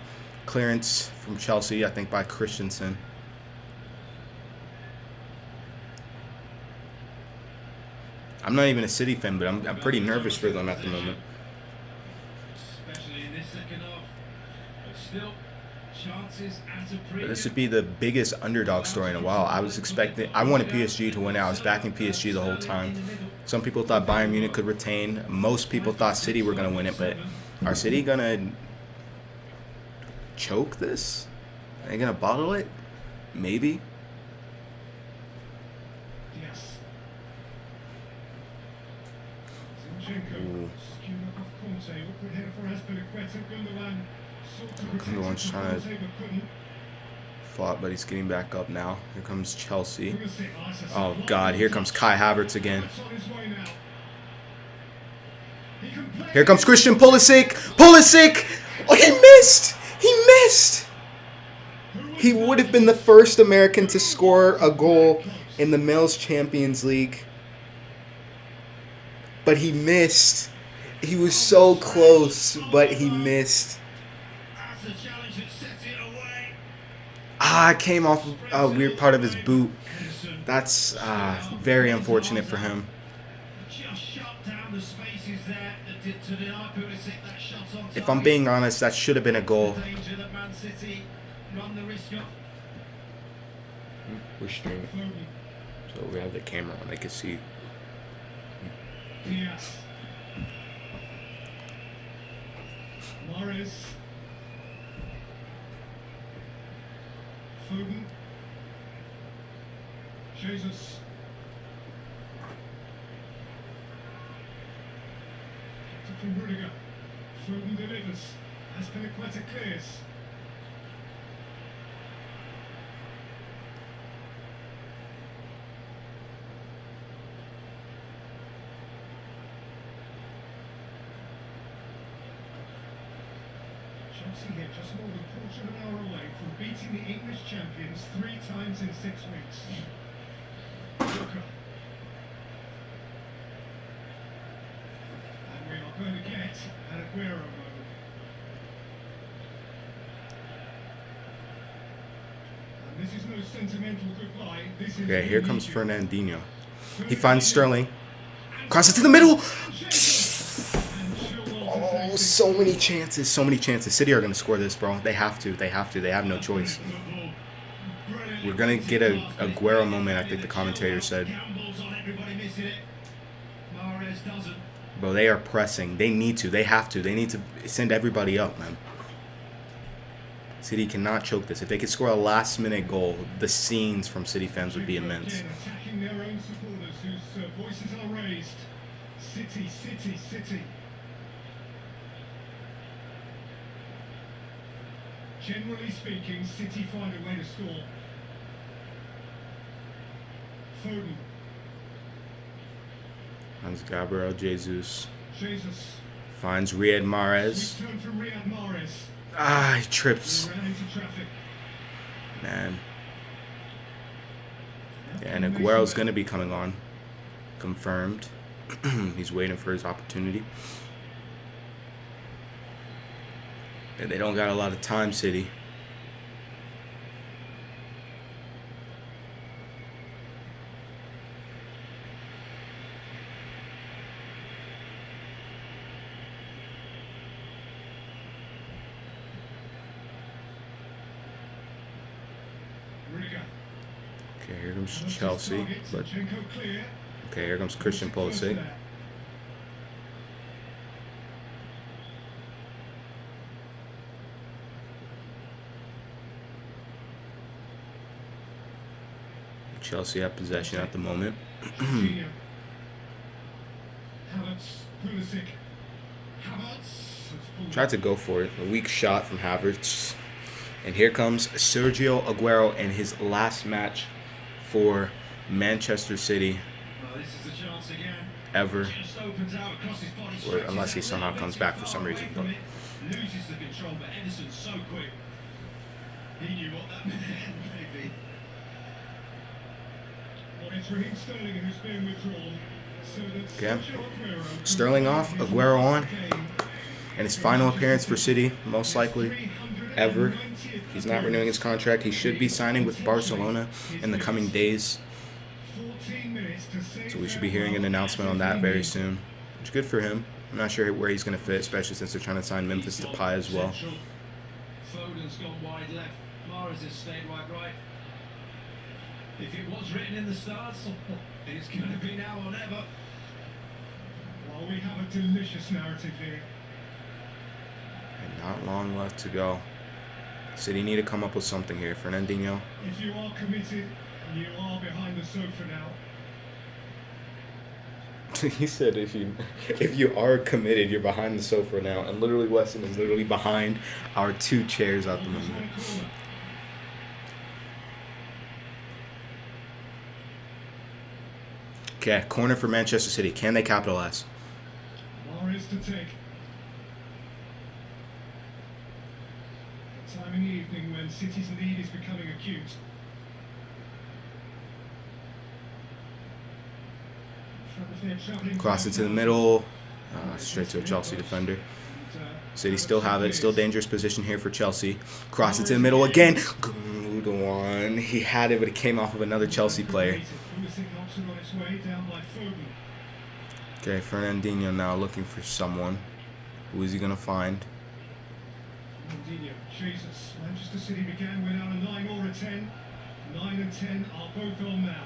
clearance from Chelsea, I think, by Christensen. I'm not even a City fan, but I'm pretty nervous for them at the moment. Especially in this second half. But still, chances at a But this would be the biggest underdog story in a while. I wanted PSG to win it. I was backing PSG the whole time. Some people thought Bayern Munich could retain. Most people thought City were going to win it. But are City going to choke this? Are they going to bottle it? Maybe. Zinchenko. Skewed up off Conte. Awkward header for Azpilicueta. Gundogan sought to protect Gundogan's it from trying to Conte, but couldn't. fought, but he's getting back up now. Here comes Chelsea. Pulisic, that's a Oh lovely God, here comes touch. Kai Havertz again. That's on his way now. He can play Here comes it. Christian Pulisic. Pulisic! Oh, he missed! He missed! He would have been the first American to score a goal in the Males Champions League. But he missed. He was so close, but he missed. That's a challenge that sets it away. It came off a weird part of his boot. Henderson That's very unfortunate for him. just shut down the spaces there to deny Pulisic that shot on target. If I'm being honest, that should have been a goal. The danger that Man City run the risk of. We're streaming, Foden. so we have the camera on. They can see. Diaz. Mahrez. Foden. Jesus. Kicked from Rudiger. Foden delivers. Azpilicueta clears. Chelsea here just more than a quarter of an hour away from beating the English champions 3 times in 6 weeks. Walker. And we are going to get an Aguero mode. And this is no sentimental goodbye. This is Okay, here comes immediate. Fernandinho. He finds Sterling. Crosses to the middle. Oh, so many chances. So many chances. City are going to score this, bro. They have to. They have to. They have no choice. We're going to get a Aguero moment, I think the commentator said. Gambles on everybody missing it. Mahrez doesn't. Bro, they are pressing. They need to. They have to. They need to send everybody up, man. City cannot choke this. If they could score a last-minute goal, the scenes from City fans would be immense. Again, attacking their own supporters whose voices are raised. City, City, City. Generally speaking, City find a way to score. Foden, Finds Gabriel Jesus. Jesus. Finds Riyad Mahrez. Return from Riyad Mahrez. He trips. Ran into traffic. Man. Yeah, and Aguero's going to be coming on. Confirmed. He's waiting for his opportunity. And they don't got a lot of time, City. Rudiger. Okay, here comes Close his Chelsea. target. But Zinchenko clear. okay, here comes Christian Close Pulisic. there. Chelsea have possession at the moment. Jorginho. Havertz, Pulisic. Havertz. Tried to go for it. A weak shot from Havertz. And here comes Sergio Aguero in his last match for Manchester City Well, this is the chance again. ever. Just opens out across his body. Or stretches unless he out a somehow little comes bit back too for far some away reason, from but- it. Loses the control, but Edison's so quick. He knew what that meant, maybe. Well, it's Raheem Sterling who's being withdrawn. So that's Okay. Sergio Aguero, who Sterling off, his Aguero last on. game And his final appearance for City, most likely ever. He's not renewing his contract. He should be signing with Barcelona in the coming days. 14 minutes to say So we should be hearing an announcement on that very soon. Which is good for him. I'm not sure where he's going to fit, especially since they're trying to sign Memphis Depay as well. Foden's gone wide left. Mahrez has stayed wide right. If it was written in the stars, it's going to be now or never. Well, we have a delicious narrative here. And not long left to go. City need to come up with something here. Fernandinho. If you are committed, you are behind the sofa now. He said if you are committed, you're behind the sofa now, and literally Weston is literally behind our 2 chairs at the moment. Okay, corner for Manchester City. Can they capitalize? Morris to take. A time in the evening when City's lead is becoming acute. Cross it to the middle. Straight to a Chelsea defender. City still have it. Still dangerous position here for Chelsea. Cross it to the middle again. Good one. He had it, but it came off of another Chelsea player. Okay, Fernandinho now looking for someone. Who is he going to find? Fernandinho, Jesus. Manchester City began without a 9 or a 10. 9 and 10 are both on now.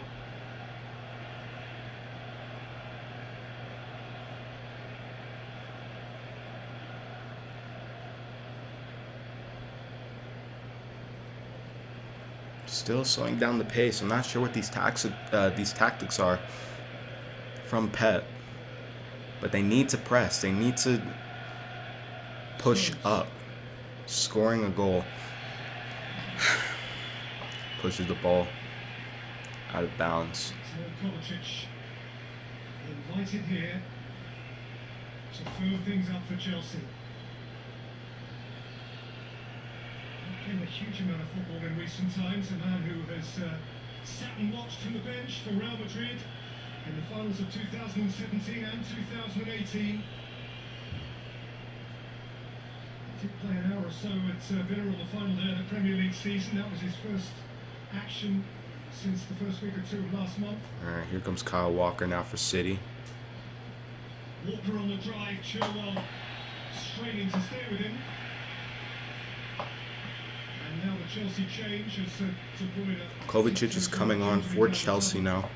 Still slowing down the pace. I'm not sure what these tactics are from Pep, but they need to press. They need to push up. Scoring a goal. Pushes the ball out of bounds. Kovacic invited here to firm things up for Chelsea. Playing a huge amount of football in recent times. A man who has sat and watched from the bench for Real Madrid in the finals of 2017 and 2018. He did play an hour or so at Villa on the final day of the Premier League season. That was his first action since the first week or two of last month. Alright, here comes Kyle Walker now for City. Walker on the drive, Chilwell straining to stay with him. And now the Chelsea change as De Bruyne. Kovacic is coming on for Chelsea now.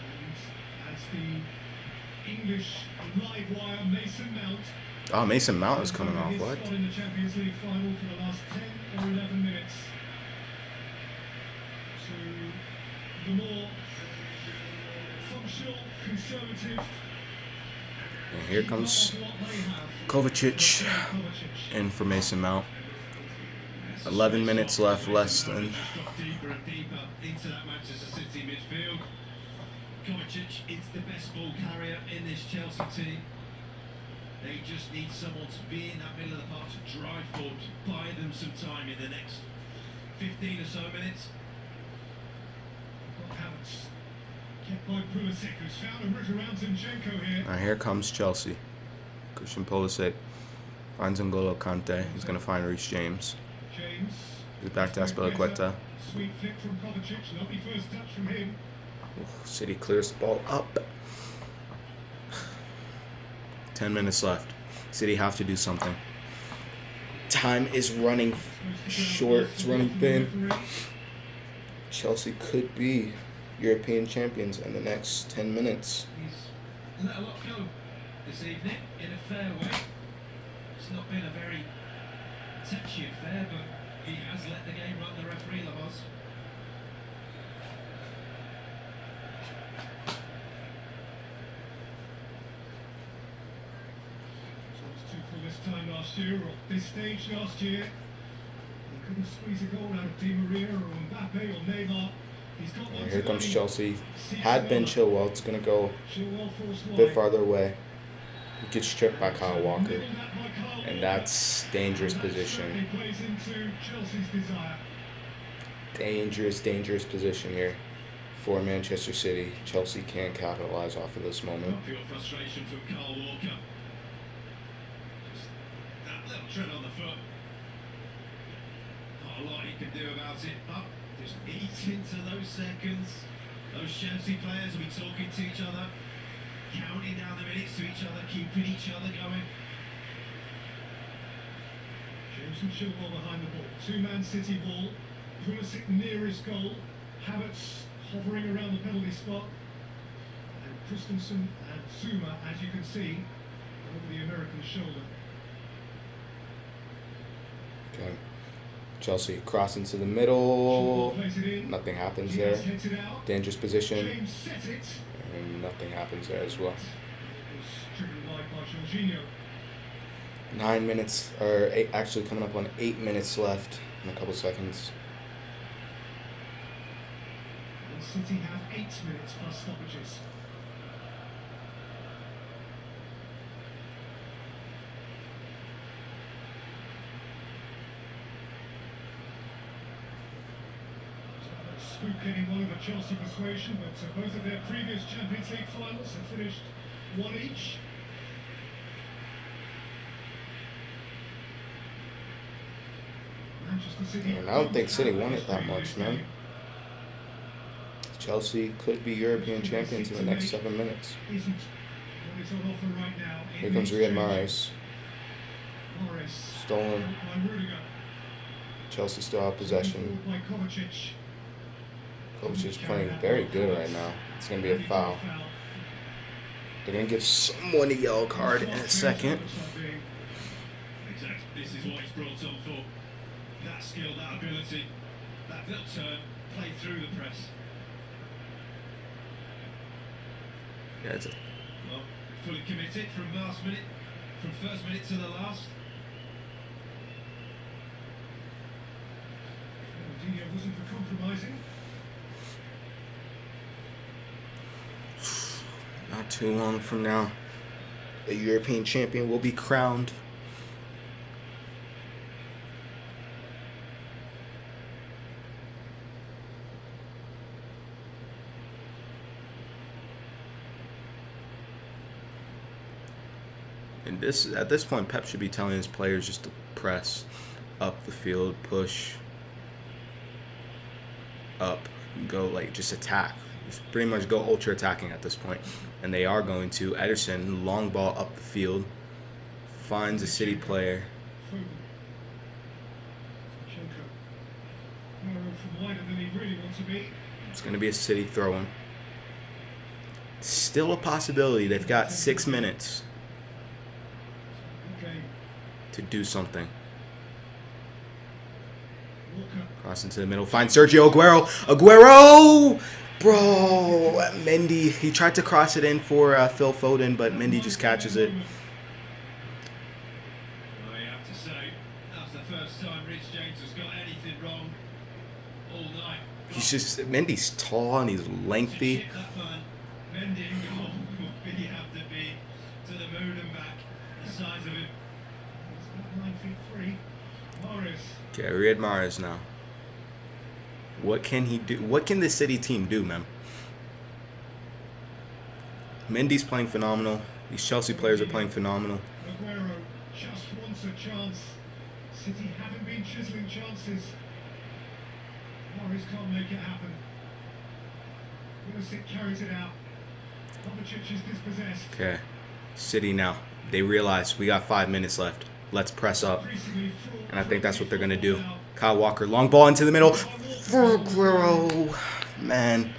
And as the English live wire, Mason Mount. Oh, Mason Mount is coming off. What? In the Champions League final for the last 10 or 11 minutes. To the more functional, conservative. And here comes Kovacic in for Mason Mount. 11 minutes left, less than. Deeper and deeper into that Manchester City midfield. Kovacic is the best ball carrier in this Chelsea team. They just need someone to be in that middle of the park to drive forward, to buy them some time in the next 15 or so minutes. Havertz, kept by Pulisic, who's found a route around Zinchenko here. Now here comes Chelsea. Christian Pulisic finds N'Golo Kante. He's going to find Reece James. James. He's back to Azpilicueta. Sweet flick from Kovacic, lovely first touch from him. City clears the ball up. 10 minutes left. City have to do something. Time is running short. It's running thin. Chelsea could be European champions in the next 10 minutes. He's let a lot go this evening in a fair way. It's not been a very touchy affair, but he has let the game run. The referee, Lavos. This time last year, or this stage last year, he couldn't squeeze a goal out of Di Maria or Mbappe or Neymar. He's got one. Here comes Chelsea. Had been Chilwell. It's going to go a bit farther away. He gets stripped by Kyle Walker. And that's dangerous position. Dangerous position here for Manchester City. Chelsea can't capitalize off of this moment. Pure frustration from Kyle Walker. Little tread on the foot. Not a lot he can do about it, but just eat into those seconds. Those Chelsea players will be talking to each other, counting down the minutes to each other, keeping each other going. James and Chilwell behind the ball. Two-man City ball. Pulisic near his goal. Havertz hovering around the penalty spot. And Christensen and Zuma, as you can see, over the American shoulder. Okay. Chelsea cross into the middle. Nothing happens there. Dangerous position. And nothing happens there as well. 9 minutes, or eight, actually coming up on 8 minutes left in a couple seconds. City have 8 minutes plus stoppages. Spook anyone of a Chelsea persuasion, but both of their previous Champions League finals have finished 1 each. Manchester City. And I don't think City won it that much, man. Chelsea could be European champions in the next 7 minutes. Here comes Riyad Mahrez. Stolen. Chelsea still have possession. Kovacic is playing very good right now. It's going to be a foul. They're going to give someone a yellow card in a second. Exactly. This is what he's brought on for. That skill, that ability, that little turn, play through the press. Yeah, it's Well, fully committed from last minute, from first minute to the last. Fernandinho wasn't for compromising. Not too long from now, a European champion will be crowned. And at this point, Pep should be telling his players just to press up the field, push up, go, like, just attack. Just pretty much go ultra attacking at this point. And they are going to. Ederson, long ball up the field, finds a City player. It's going to be a City throw-in. Still a possibility. They've got 6 minutes to do something. Cross into the middle. Find Sergio Aguero. Aguero! Bro, Mendy. He tried to cross it in for Phil Foden, but Mendy just catches it. Well, you have to say, that's the first time Rich James has got anything wrong all night. He's just, Mendy's tall and he's lengthy. Mendy and goal will have to be to the moon and back. The size of him. 9 feet 3. Morris. Okay, Riyad Mahrez now. What can he do? What can this City team do, man? Mendy's playing phenomenal. These Chelsea players are playing phenomenal. Aguero just wants a chance. City haven't been chiseling chances. Morris can't make it happen. Pulisic carries it out. Kovacic is dispossessed. Okay, City now. They realize we got 5 minutes left. Let's press up. And I think that's what they're going to do. Kyle Walker, long ball into the middle. For Aguero. Man.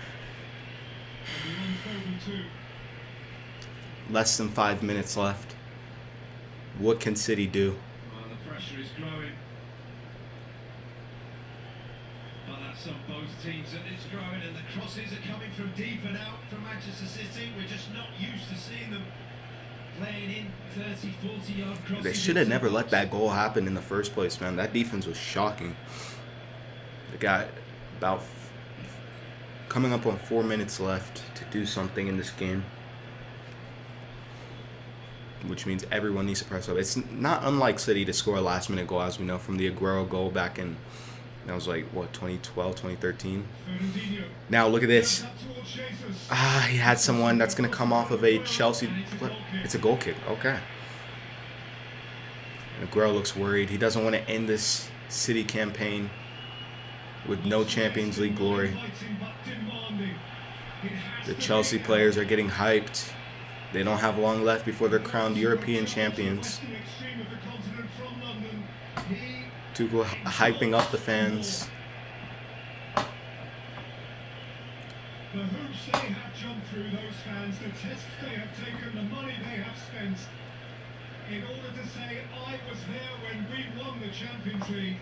Less than 5 minutes left. What can City do? Well, the pressure is growing. But that's on both teams, and it's growing, and the crosses are coming from deep and out from Manchester City. We're just not used to seeing them playing in 30, 40-yard crosses. They should have never let that goal happen in the first place, man. That defense was shocking. They got about coming up on 4 minutes left to do something in this game, which means everyone needs to press up. It's not unlike City to score a last-minute goal, as we know from the Aguero goal back in, that was like, what, 2012, 2013? Now, look at this. He had someone that's going to come off of a Chelsea play. It's a goal kick. Okay. And Aguero looks worried. He doesn't want to end this City campaign with no Champions League glory. The Chelsea players are getting hyped. They don't have long left before they're crowned European champions. Tuchel hyping up the fans. The hoops they have jumped through, those fans, the tests they have taken, the money they have spent, in order to say, I was there when we won the Champions League.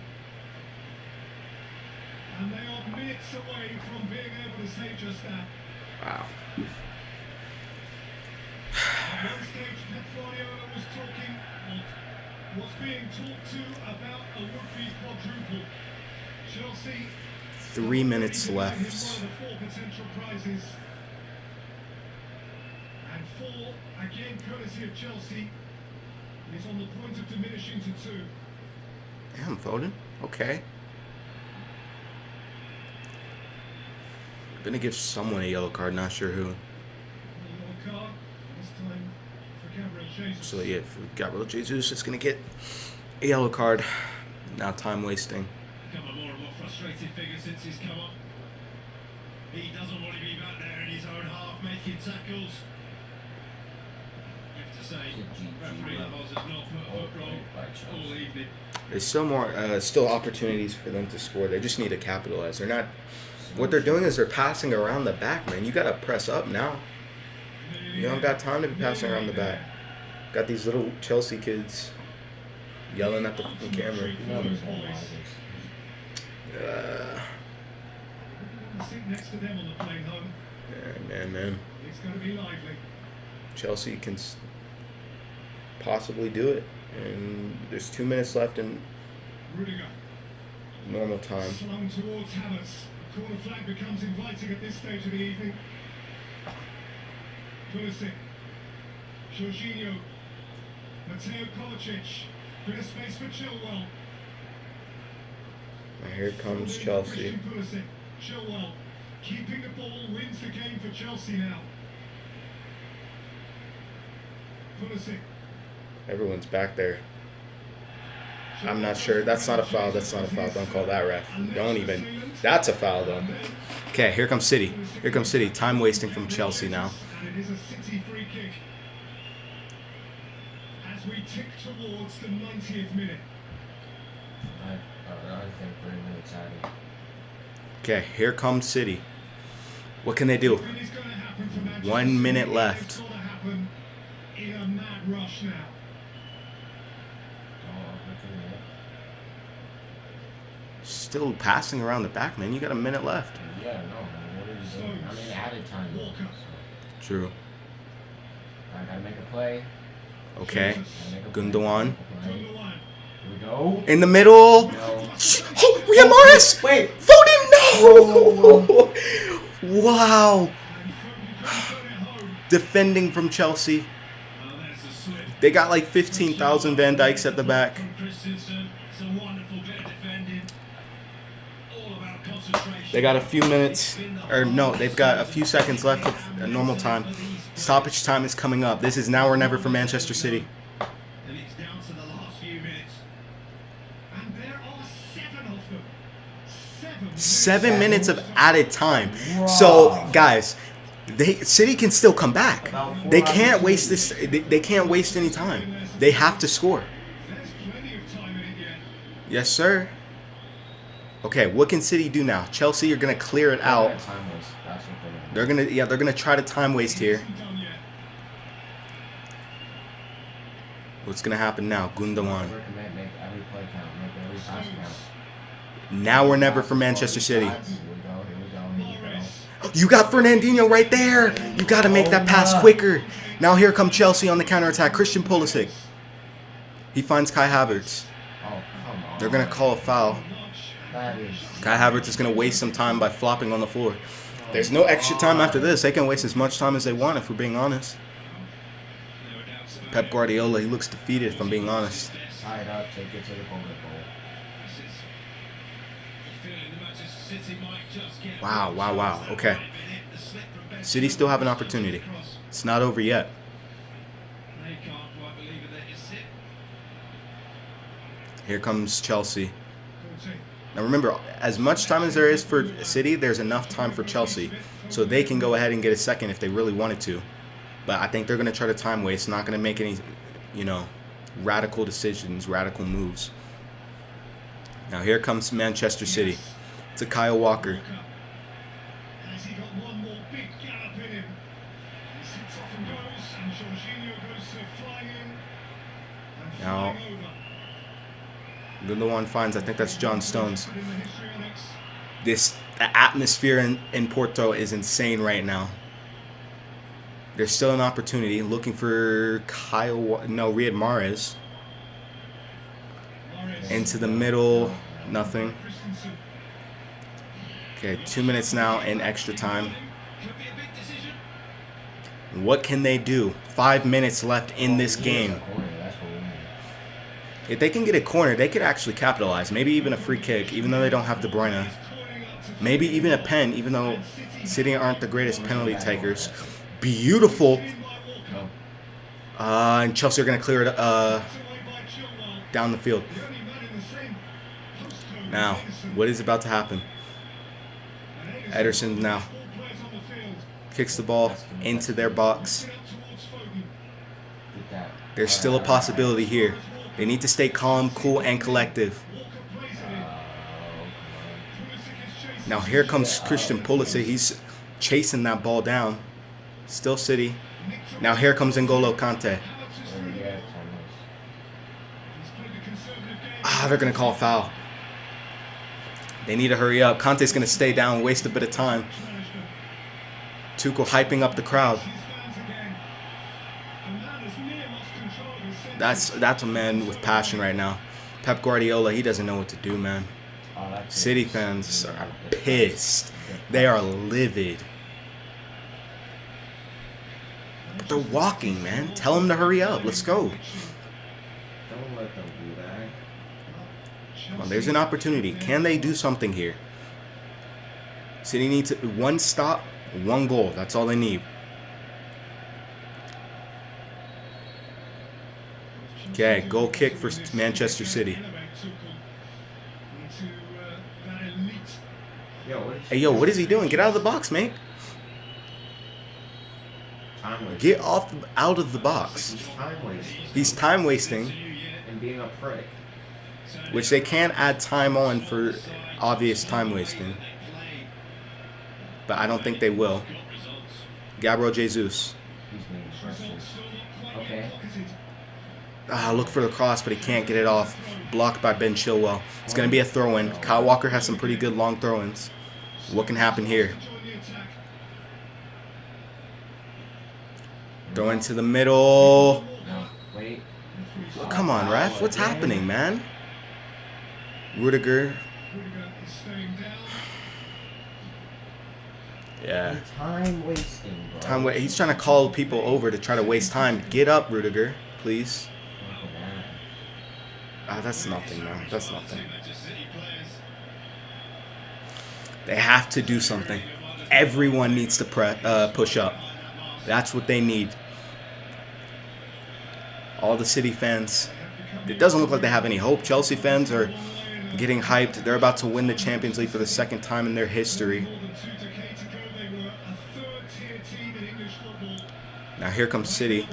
And they are minutes away from being able to say just that. Wow. At one stage, Pep Guardiola was talking, or was being talked to about a would-be quadruple. Chelsea. 3 minutes One left. of the 4 potential prizes. And 4, again, courtesy of Chelsea, is on the point of diminishing to 2. Damn, Foden. Okay. Gonna give someone a yellow card, not sure who. Yellow card, this time for Gabriel Jesus. So yeah, for Gabriel Jesus is gonna get a yellow card. Now time wasting. Become a more and more frustrated figure since he's come up. He doesn't want to be back there in his own half making tackles. You have to say, referee Lemos has not put a foot wrong all evening. There's still opportunities for them to score. They just need to capitalize. They're not. What they're doing is they're passing around the back, man. You gotta press up now. You don't got time to be passing around the back. Got these little Chelsea kids yelling at the fucking camera. Sit next to them on the plane home. Man. It's going to be lively. Chelsea can possibly do it. And there's 2 minutes left in Rudiger. normal time. Slung towards Havertz. The corner flag becomes inviting at this stage of the evening. Pulisic. Jorginho. Mateo Kovacic. Bit of space for Chilwell. And here comes Filled in for Chelsea. Christian Pulisic. Chilwell. Keeping the ball wins the game for Chelsea now. Pulisic. Everyone's back there. I'm not sure. That's not a foul. That's not a foul. Don't call that ref. Don't even. That's a foul, though. Okay, here comes City. Here comes City. Time wasting from Chelsea now. And it is a City free kick. As we tick towards the 90th minute. I think 3 minutes added. Okay, here comes City. What can they do? It is going to happen for Manchester 1 minute City. left. It's going to happen in a mad rush now. Still passing around the back, man. You got a minute left. Yeah, no, man. What are you doing? I mean, added time. Walker. True. I gotta make a play. Okay. Gotta make a play. Gundogan. Play. Gundogan. Here we go. In the middle. No. Oh, Riyad Mahrez! Wait. Foden, no! Wow. And Foden can't turn it home. Defending from Chelsea. There's a slip. They got like 15,000 Van Dijks at the back. From Christensen. It's a wonderful bit of defending. All about concentration. They got a few minutes, or no, they've got a few seconds left of normal time. Stoppage time is coming up. This is now or never for Manchester City. And it's down to the last few minutes. And there are 7 of them. 7. 7 minutes of added time. So, guys, City can still come back. They can't waste this. They can't waste any time. They have to score. There's plenty of time in it yet. Yes, sir. Okay, what can City do now? Chelsea are gonna clear it out. Time was. That's what they're gonna They're gonna try to time waste here. Isn't done yet. What's gonna happen now? Gundogan. Recommend make every play count. Make every pass count. Now or never for Manchester City. Here we go. Morris. You got Fernandinho right there. You got to make that pass quicker. Now here come Chelsea on the counterattack. Christian Pulisic. He finds Kai Havertz. Oh, come on. They're gonna call a foul. That is. Kai Havertz is gonna waste some time by flopping on the floor. There's no extra time after this. They can waste as much time as they want if we're being honest. No doubts about Pep Guardiola, he looks defeated if I'm being honest. Tied up. Take it to the goal. this is feeling the Manchester City might just get Wow. Okay. the slip from Ben City still have an opportunity. Cross. It's not over yet. They can't quite believe it. That is it. Here comes Chelsea. Conte. Now remember, as much time as there is for City, there's enough time for Chelsea. So they can go ahead and get a second if they really wanted to. But I think they're going to try to time waste, not going to make any, radical decisions, radical moves. Now here comes Manchester City. To Kyle Walker. Has he got one more big gallop in him? He sits off and goes, and Jorginho goes flying in and Now- flying over. Gundogan finds, I think that's John Stones. In the history, Alex. The atmosphere in Porto is insane right now. There's still an opportunity. Looking for Riyad Mahrez. Into the middle. Nothing. Okay, 2 minutes now in extra time. What can they do? 5 minutes left in this game. If they can get a corner, they could actually capitalize. Maybe even a free kick, even though they don't have De Bruyne. Maybe even a pen, even though City aren't the greatest penalty takers. Beautiful. And Chelsea are going to clear it down the field. Now, what is about to happen? Ederson now kicks the ball into their box. There's still a possibility here. They need to stay calm, cool, and collective. Now here comes Christian Pulisic. He's chasing that ball down. Still City. Now here comes N'Golo Kante. They're going to call a foul. They need to hurry up. Kante's going to stay down, waste a bit of time. Tuchel hyping up the crowd. That's a man with passion right now. Pep Guardiola, he doesn't know what to do, man. City fans are pissed. They are livid. But they're walking, man. Tell them to hurry up. Let's go. Don't let them do that. Well, there's an opportunity. Can they do something here? City needs one stop, one goal. That's all they need. Okay, goal kick for Manchester City. Hey, what is he doing? Get out of the box, mate. Get out of the box. He's time wasting. And being a prick. Which they can add time on for obvious time wasting. But I don't think they will. Gabriel Jesus. Okay. Look for the cross, but he can't get it off. Blocked by Ben Chilwell. It's going to be a throw-in. Kyle Walker has some pretty good long throw-ins. What can happen here? Throw into the middle. No, wait. Come on, ref. What's happening, man? Rudiger. Yeah. Time wasting, bro. He's trying to call people over to try to waste time. Get up, Rudiger, please. That's nothing, man. That's nothing. They have to do something. Everyone needs to push up. That's what they need. All the City fans. It doesn't look like they have any hope. Chelsea fans are getting hyped. They're about to win the Champions League for the second time in their history. Now here comes City.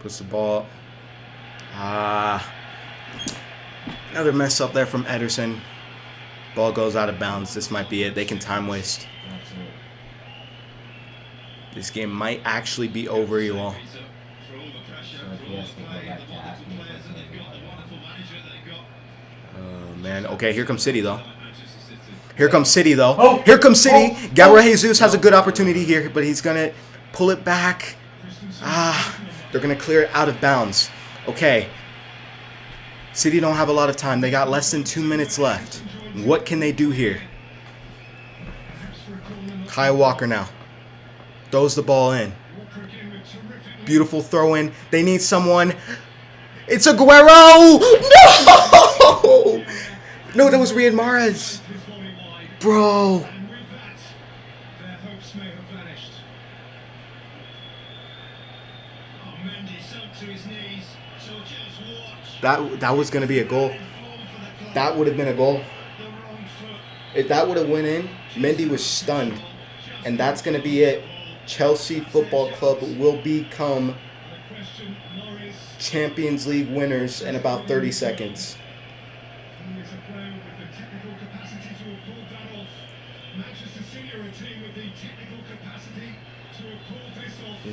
Puts the ball. Another mess up there from Ederson. Ball goes out of bounds. This might be it. They can time waste. This game might actually be over, you all. Oh, man. Okay, here comes City, though. Here comes City, though. Oh! Here comes City. Gabriel Jesus has a good opportunity here, but he's going to pull it back. They're going to clear it out of bounds. Okay. City don't have a lot of time. They got less than 2 minutes left. What can they do here? Kyle Walker now. Throws the ball in. Beautiful throw in. They need someone. It's Aguero! No! No, that was Riyad Mahrez. Bro. That was going to be a goal. That would have been a goal. If that would have went in, Mendy was stunned. And that's going to be it. Chelsea Football Club will become Champions League winners in about 30 seconds.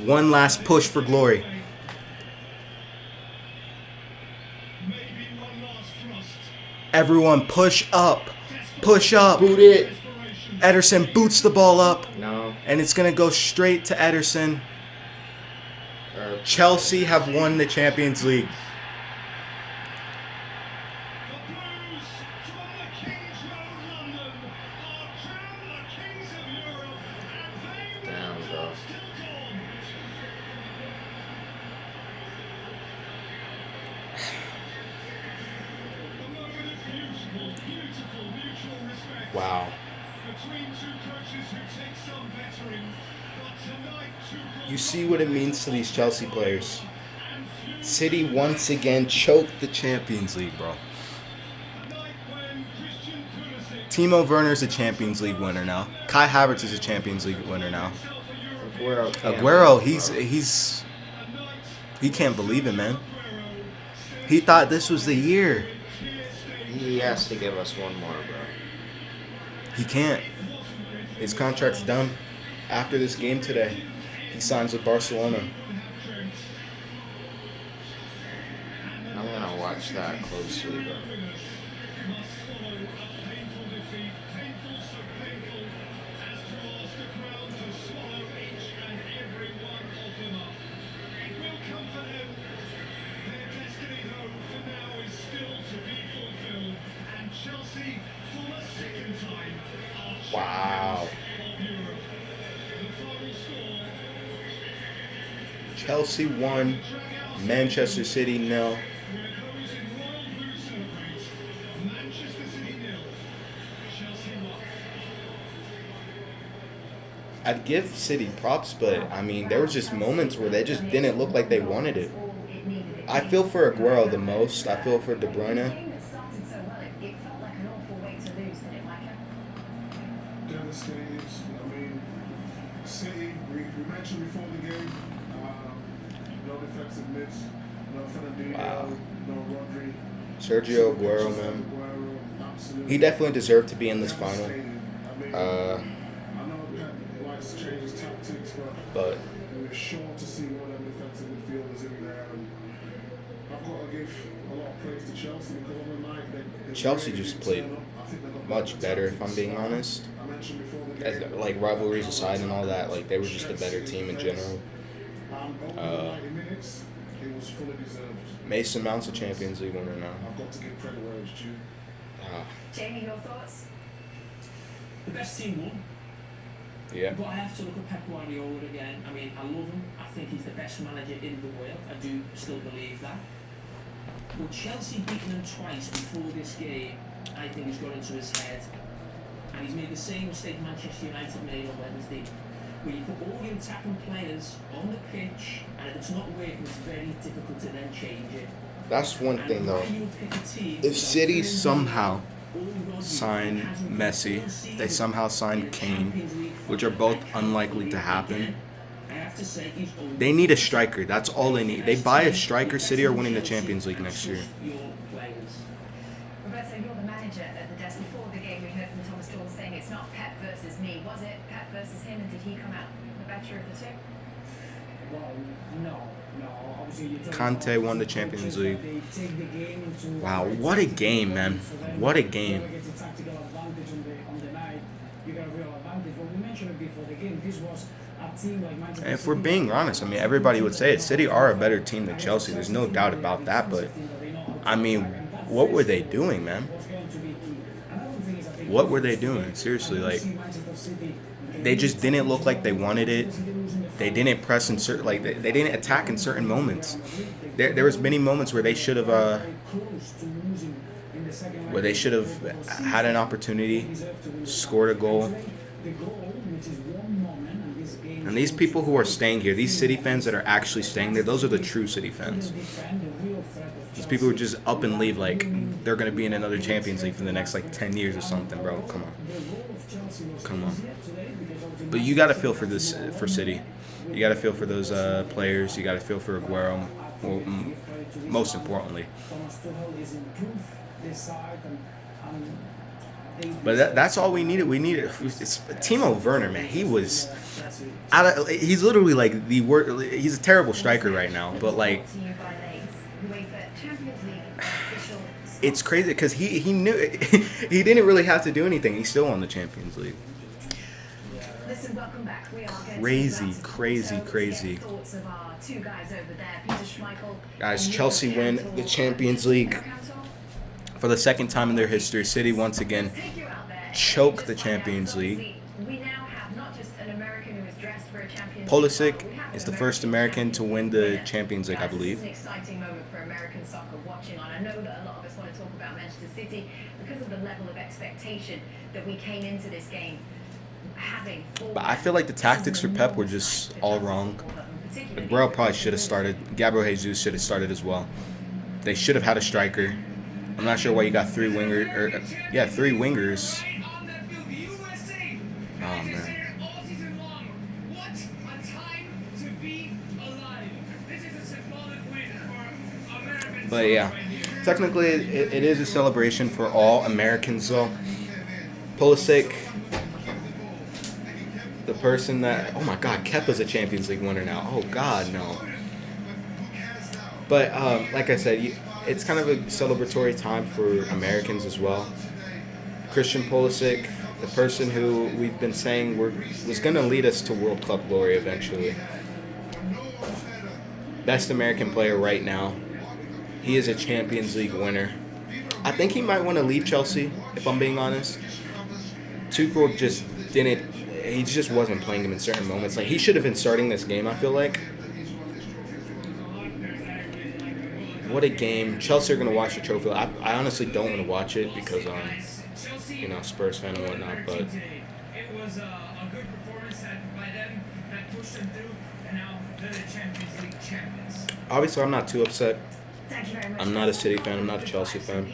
One last push for glory. Everyone push up. Push up. Boot it. Ederson boots the ball up. No. And it's going to go straight to Ederson. Or Chelsea have won the Champions League. The Blues from the King's Road, London, are crowned the kings of Europe, and they Damn, will bro. still gone. A moment of beautiful mutual respect Wow. between two coaches who take some veteran, but tonight two You see what it means to these Chelsea players. City once again choked the Champions League, bro. a night when Christian Pulisic Timo Werner's a Champions League winner now. Kai Havertz is a Champions League winner now. himself a Euro. Aguero. can't Aguero, win, he's A night he can't believe it, man. Aguero He thought this was the year. He has to give us one more, bro. He can't. His contract's done. After this game today, he signs with Barcelona. I'm gonna watch that closely, bro. must swallow a painful defeat, painful so painful as to ask the crowd to swallow each and every one of them up. It will come for them. Their destiny, though, for now is still to be fulfilled. And Chelsea, for the second time, are Wow. champions of Europe. The final score, Chelsea won. Manchester City nil. where those in royal blue celebrate. Manchester City 0, Chelsea 1. I'd give City props, but I mean, there was just moments where they just didn't look like they wanted it. I feel for Aguero the most. I feel for De Bruyne. Devastated. I mean, City, we mentioned before the game, no defensive mids, no Fernandinho, Wow. no Rodri. Sergio Aguero, man. Aguero, absolutely He definitely deserved to be in this final. devastated. I mean, Uh, I know Pep likes to change his tactics, but we were sure to see one of them defensive midfielders in there. And I've got to give a lot of praise to Chelsea because on the night they Chelsea really just did played turn up. I think they got much better, if I'm tactics. being honest. I mentioned before the As, game, like rivalries aside and all that, like they were just a better team in general. over the 90 minutes, it was fully deserved. Mason Mount's a Champions League winner now. I've got to give credit where it's due. Ah, Jamie, your thoughts? The best team won, yeah. but I have to look at Pep Guardiola again. I mean, I love him. I think he's the best manager in the world. I do still believe that. But Chelsea beating them twice before this game, I think has got into his head. And he's made the same mistake Manchester United made on Wednesday, where you put all your attacking players on the pitch, and if it's not working, it's very difficult to then change it. That's one And thing though. why you pick a team If with City a somehow Rodri sign that hasn't Messi, played all season they somehow in sign the Kane, Champions League which are final, both I can't unlikely believe to it happen. again. I have to say he's They need a striker. That's all they need. They buy a striker, City are winning the Champions League next year. Your players. Roberto, you're the manager at the desk. Before the game, we heard from Thomas Tuchel saying it's not Pep versus me. Was it Pep versus him, and did he come out the better of the two? Well, no. Obviously, you're talking Conte about won the two Champions coaches League. that they take the game into Wow, very what a tactical game, man. moments for them. What a game. Whoever gets a tactical advantage on the night, you got a real advantage. But we mentioned it before the game. This was a team like Manchester And if we're City. being honest, I mean, everybody would say it. City are a better team than Chelsea. There's no doubt about that. But I mean, what were they doing, man? What were they doing? Seriously, like they just didn't look like they wanted it. They didn't press in certain, like they didn't attack in certain moments. There was many moments where they should have had an opportunity, scored a goal. And these people who are staying here, these City fans that are actually staying there, those are the true City fans. These people who just up and leave like they're going to be in another Champions League for the next like 10 years or something, bro. Come on. Come on. But you got to feel for this, for City. You got to feel for those players. You got to feel for Aguero, well, most importantly. But that's all we needed. We needed Timo Werner, man. He's literally like the word. He's a terrible striker right now. But like, To you by legs. UEFA Champions League official it's crazy because he knew he didn't really have to do anything. He still won the Champions League. Listen, welcome back. We are getting Crazy, to crazy, let's crazy. get thoughts of our two guys over there, Peter Schmeichel. Guys, and Chelsea Julian win Cantor. the Champions League for the second time in their history. City once again Take you out there. choke Just the find out, Champions obviously, League. We now have not just an American who is dressed for a Champions Pulisic League, we have is an the first American to win the winner. Champions League, I Guys, believe. This is an exciting moment for American soccer watching on. I know that a lot of us want to talk about Manchester City because of the level of expectation that we came into this game having. But I feel like the tactics for Pep were just all wrong. Aguero probably should have started. Gabriel Jesus should have started as well. They should have had a striker. I'm not sure why you got three wingers. Three wingers. Oh man. But yeah, technically it is a celebration for all Americans though. Pulisic, the person that, oh my God, Kepa's a Champions League winner now. Oh God, no. But like I said, it's kind of a celebratory time for Americans as well. Christian Pulisic, the person who we've been saying was going to lead us to World Cup glory eventually. Best American player right now. He is a Champions League winner. I think he might want to leave Chelsea, if I'm being honest. Tuchel just didn't. He just wasn't playing him in certain moments. Like, he should have been starting this game, I feel like. What a game. Chelsea are going to watch the trophy. I honestly don't want to watch it because, Spurs fan and whatnot, but... It was a good performance by them that pushed them through, and now they're the Champions League champions. Obviously, I'm not too upset. I'm not a City fan. I'm not a Chelsea fan.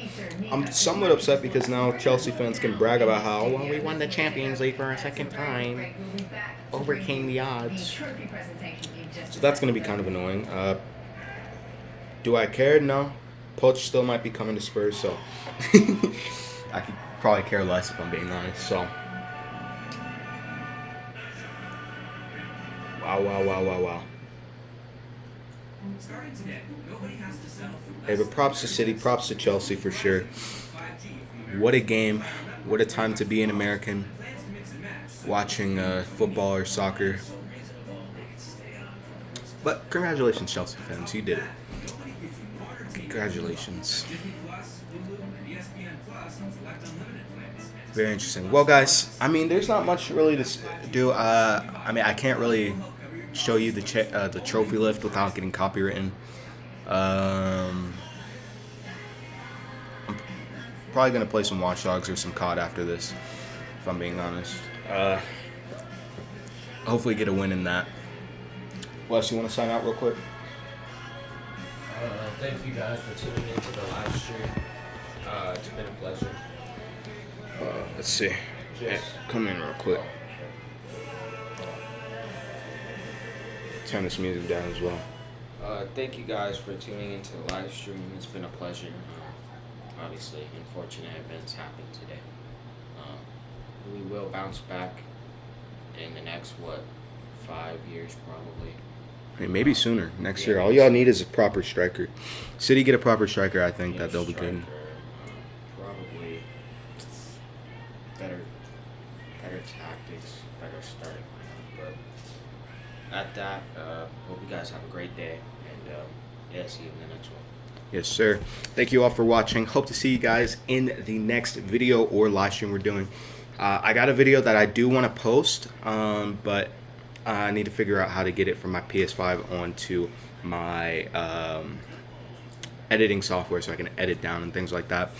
I'm somewhat upset because now Chelsea fans can brag about how, well, we won the Champions League for a second time. Overcame the odds. So that's going to be kind of annoying. Do I care? No. Poch still might be coming to Spurs, so I could probably care less if I'm being honest. So, wow. Hey, but props to City, props to Chelsea for sure. What a game. What a time to be an American watching football or soccer. But congratulations, Chelsea fans. You did it. Congratulations. Very interesting. Well, guys, there's not much really to do. I can't really show you the trophy lift without getting copywritten. I'm probably gonna play some Watch Dogs or some COD after this, if I'm being honest. Hopefully get a win in that. Wes, you want to sign out real quick? Thank you guys for tuning into the live stream. It's been a pleasure. Let's see. Yeah, come in real quick. Turn this music down as well. Thank you guys for tuning into the live stream. It's been a pleasure. Obviously, unfortunate events happened today. We will bounce back in the next, 5 years probably. Hey, maybe sooner. Next year. All y'all need is a proper striker. City get a proper striker, I think that they'll be good. Probably better tactics, better starting lineup. But at that, hope you guys have a great day, and see you in the next one. Yes, sir. Thank you all for watching. Hope to see you guys in the next video or live stream we're doing. I got a video that I do want to post, but I need to figure out how to get it from my PS5 onto my editing software so I can edit down and things like that.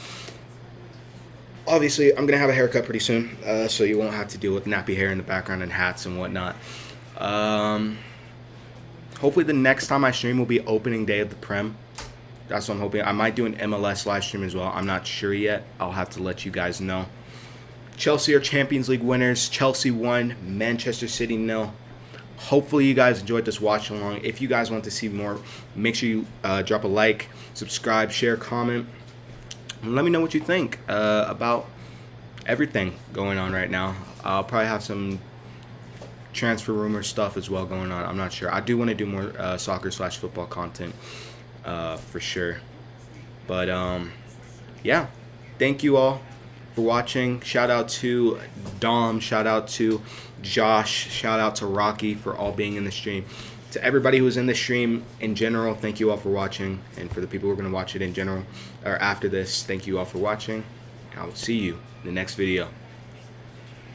Obviously, I'm going to have a haircut pretty soon, so you won't have to deal with nappy hair in the background and hats and whatnot. Hopefully the next time I stream will be opening day of the Prem. That's what I'm hoping. I might do an MLS live stream as well. I'm not sure yet. I'll have to let you guys know. Chelsea are Champions League winners. Chelsea won. Manchester City 0. Hopefully you guys enjoyed this watch along. If you guys want to see more, make sure you drop a like, subscribe, share, comment. And let me know what you think about everything going on right now. I'll probably have some transfer rumor stuff as well going on. I'm not sure. I do want to do more soccer/football content for sure. But yeah, thank you all for watching. Shout out to Dom, shout out to Josh, shout out to Rocky for all being in the stream. To everybody who's in the stream in general, thank you all for watching. And for the people who are going to watch it in general or after this, thank you all for watching. I will see you in the next video.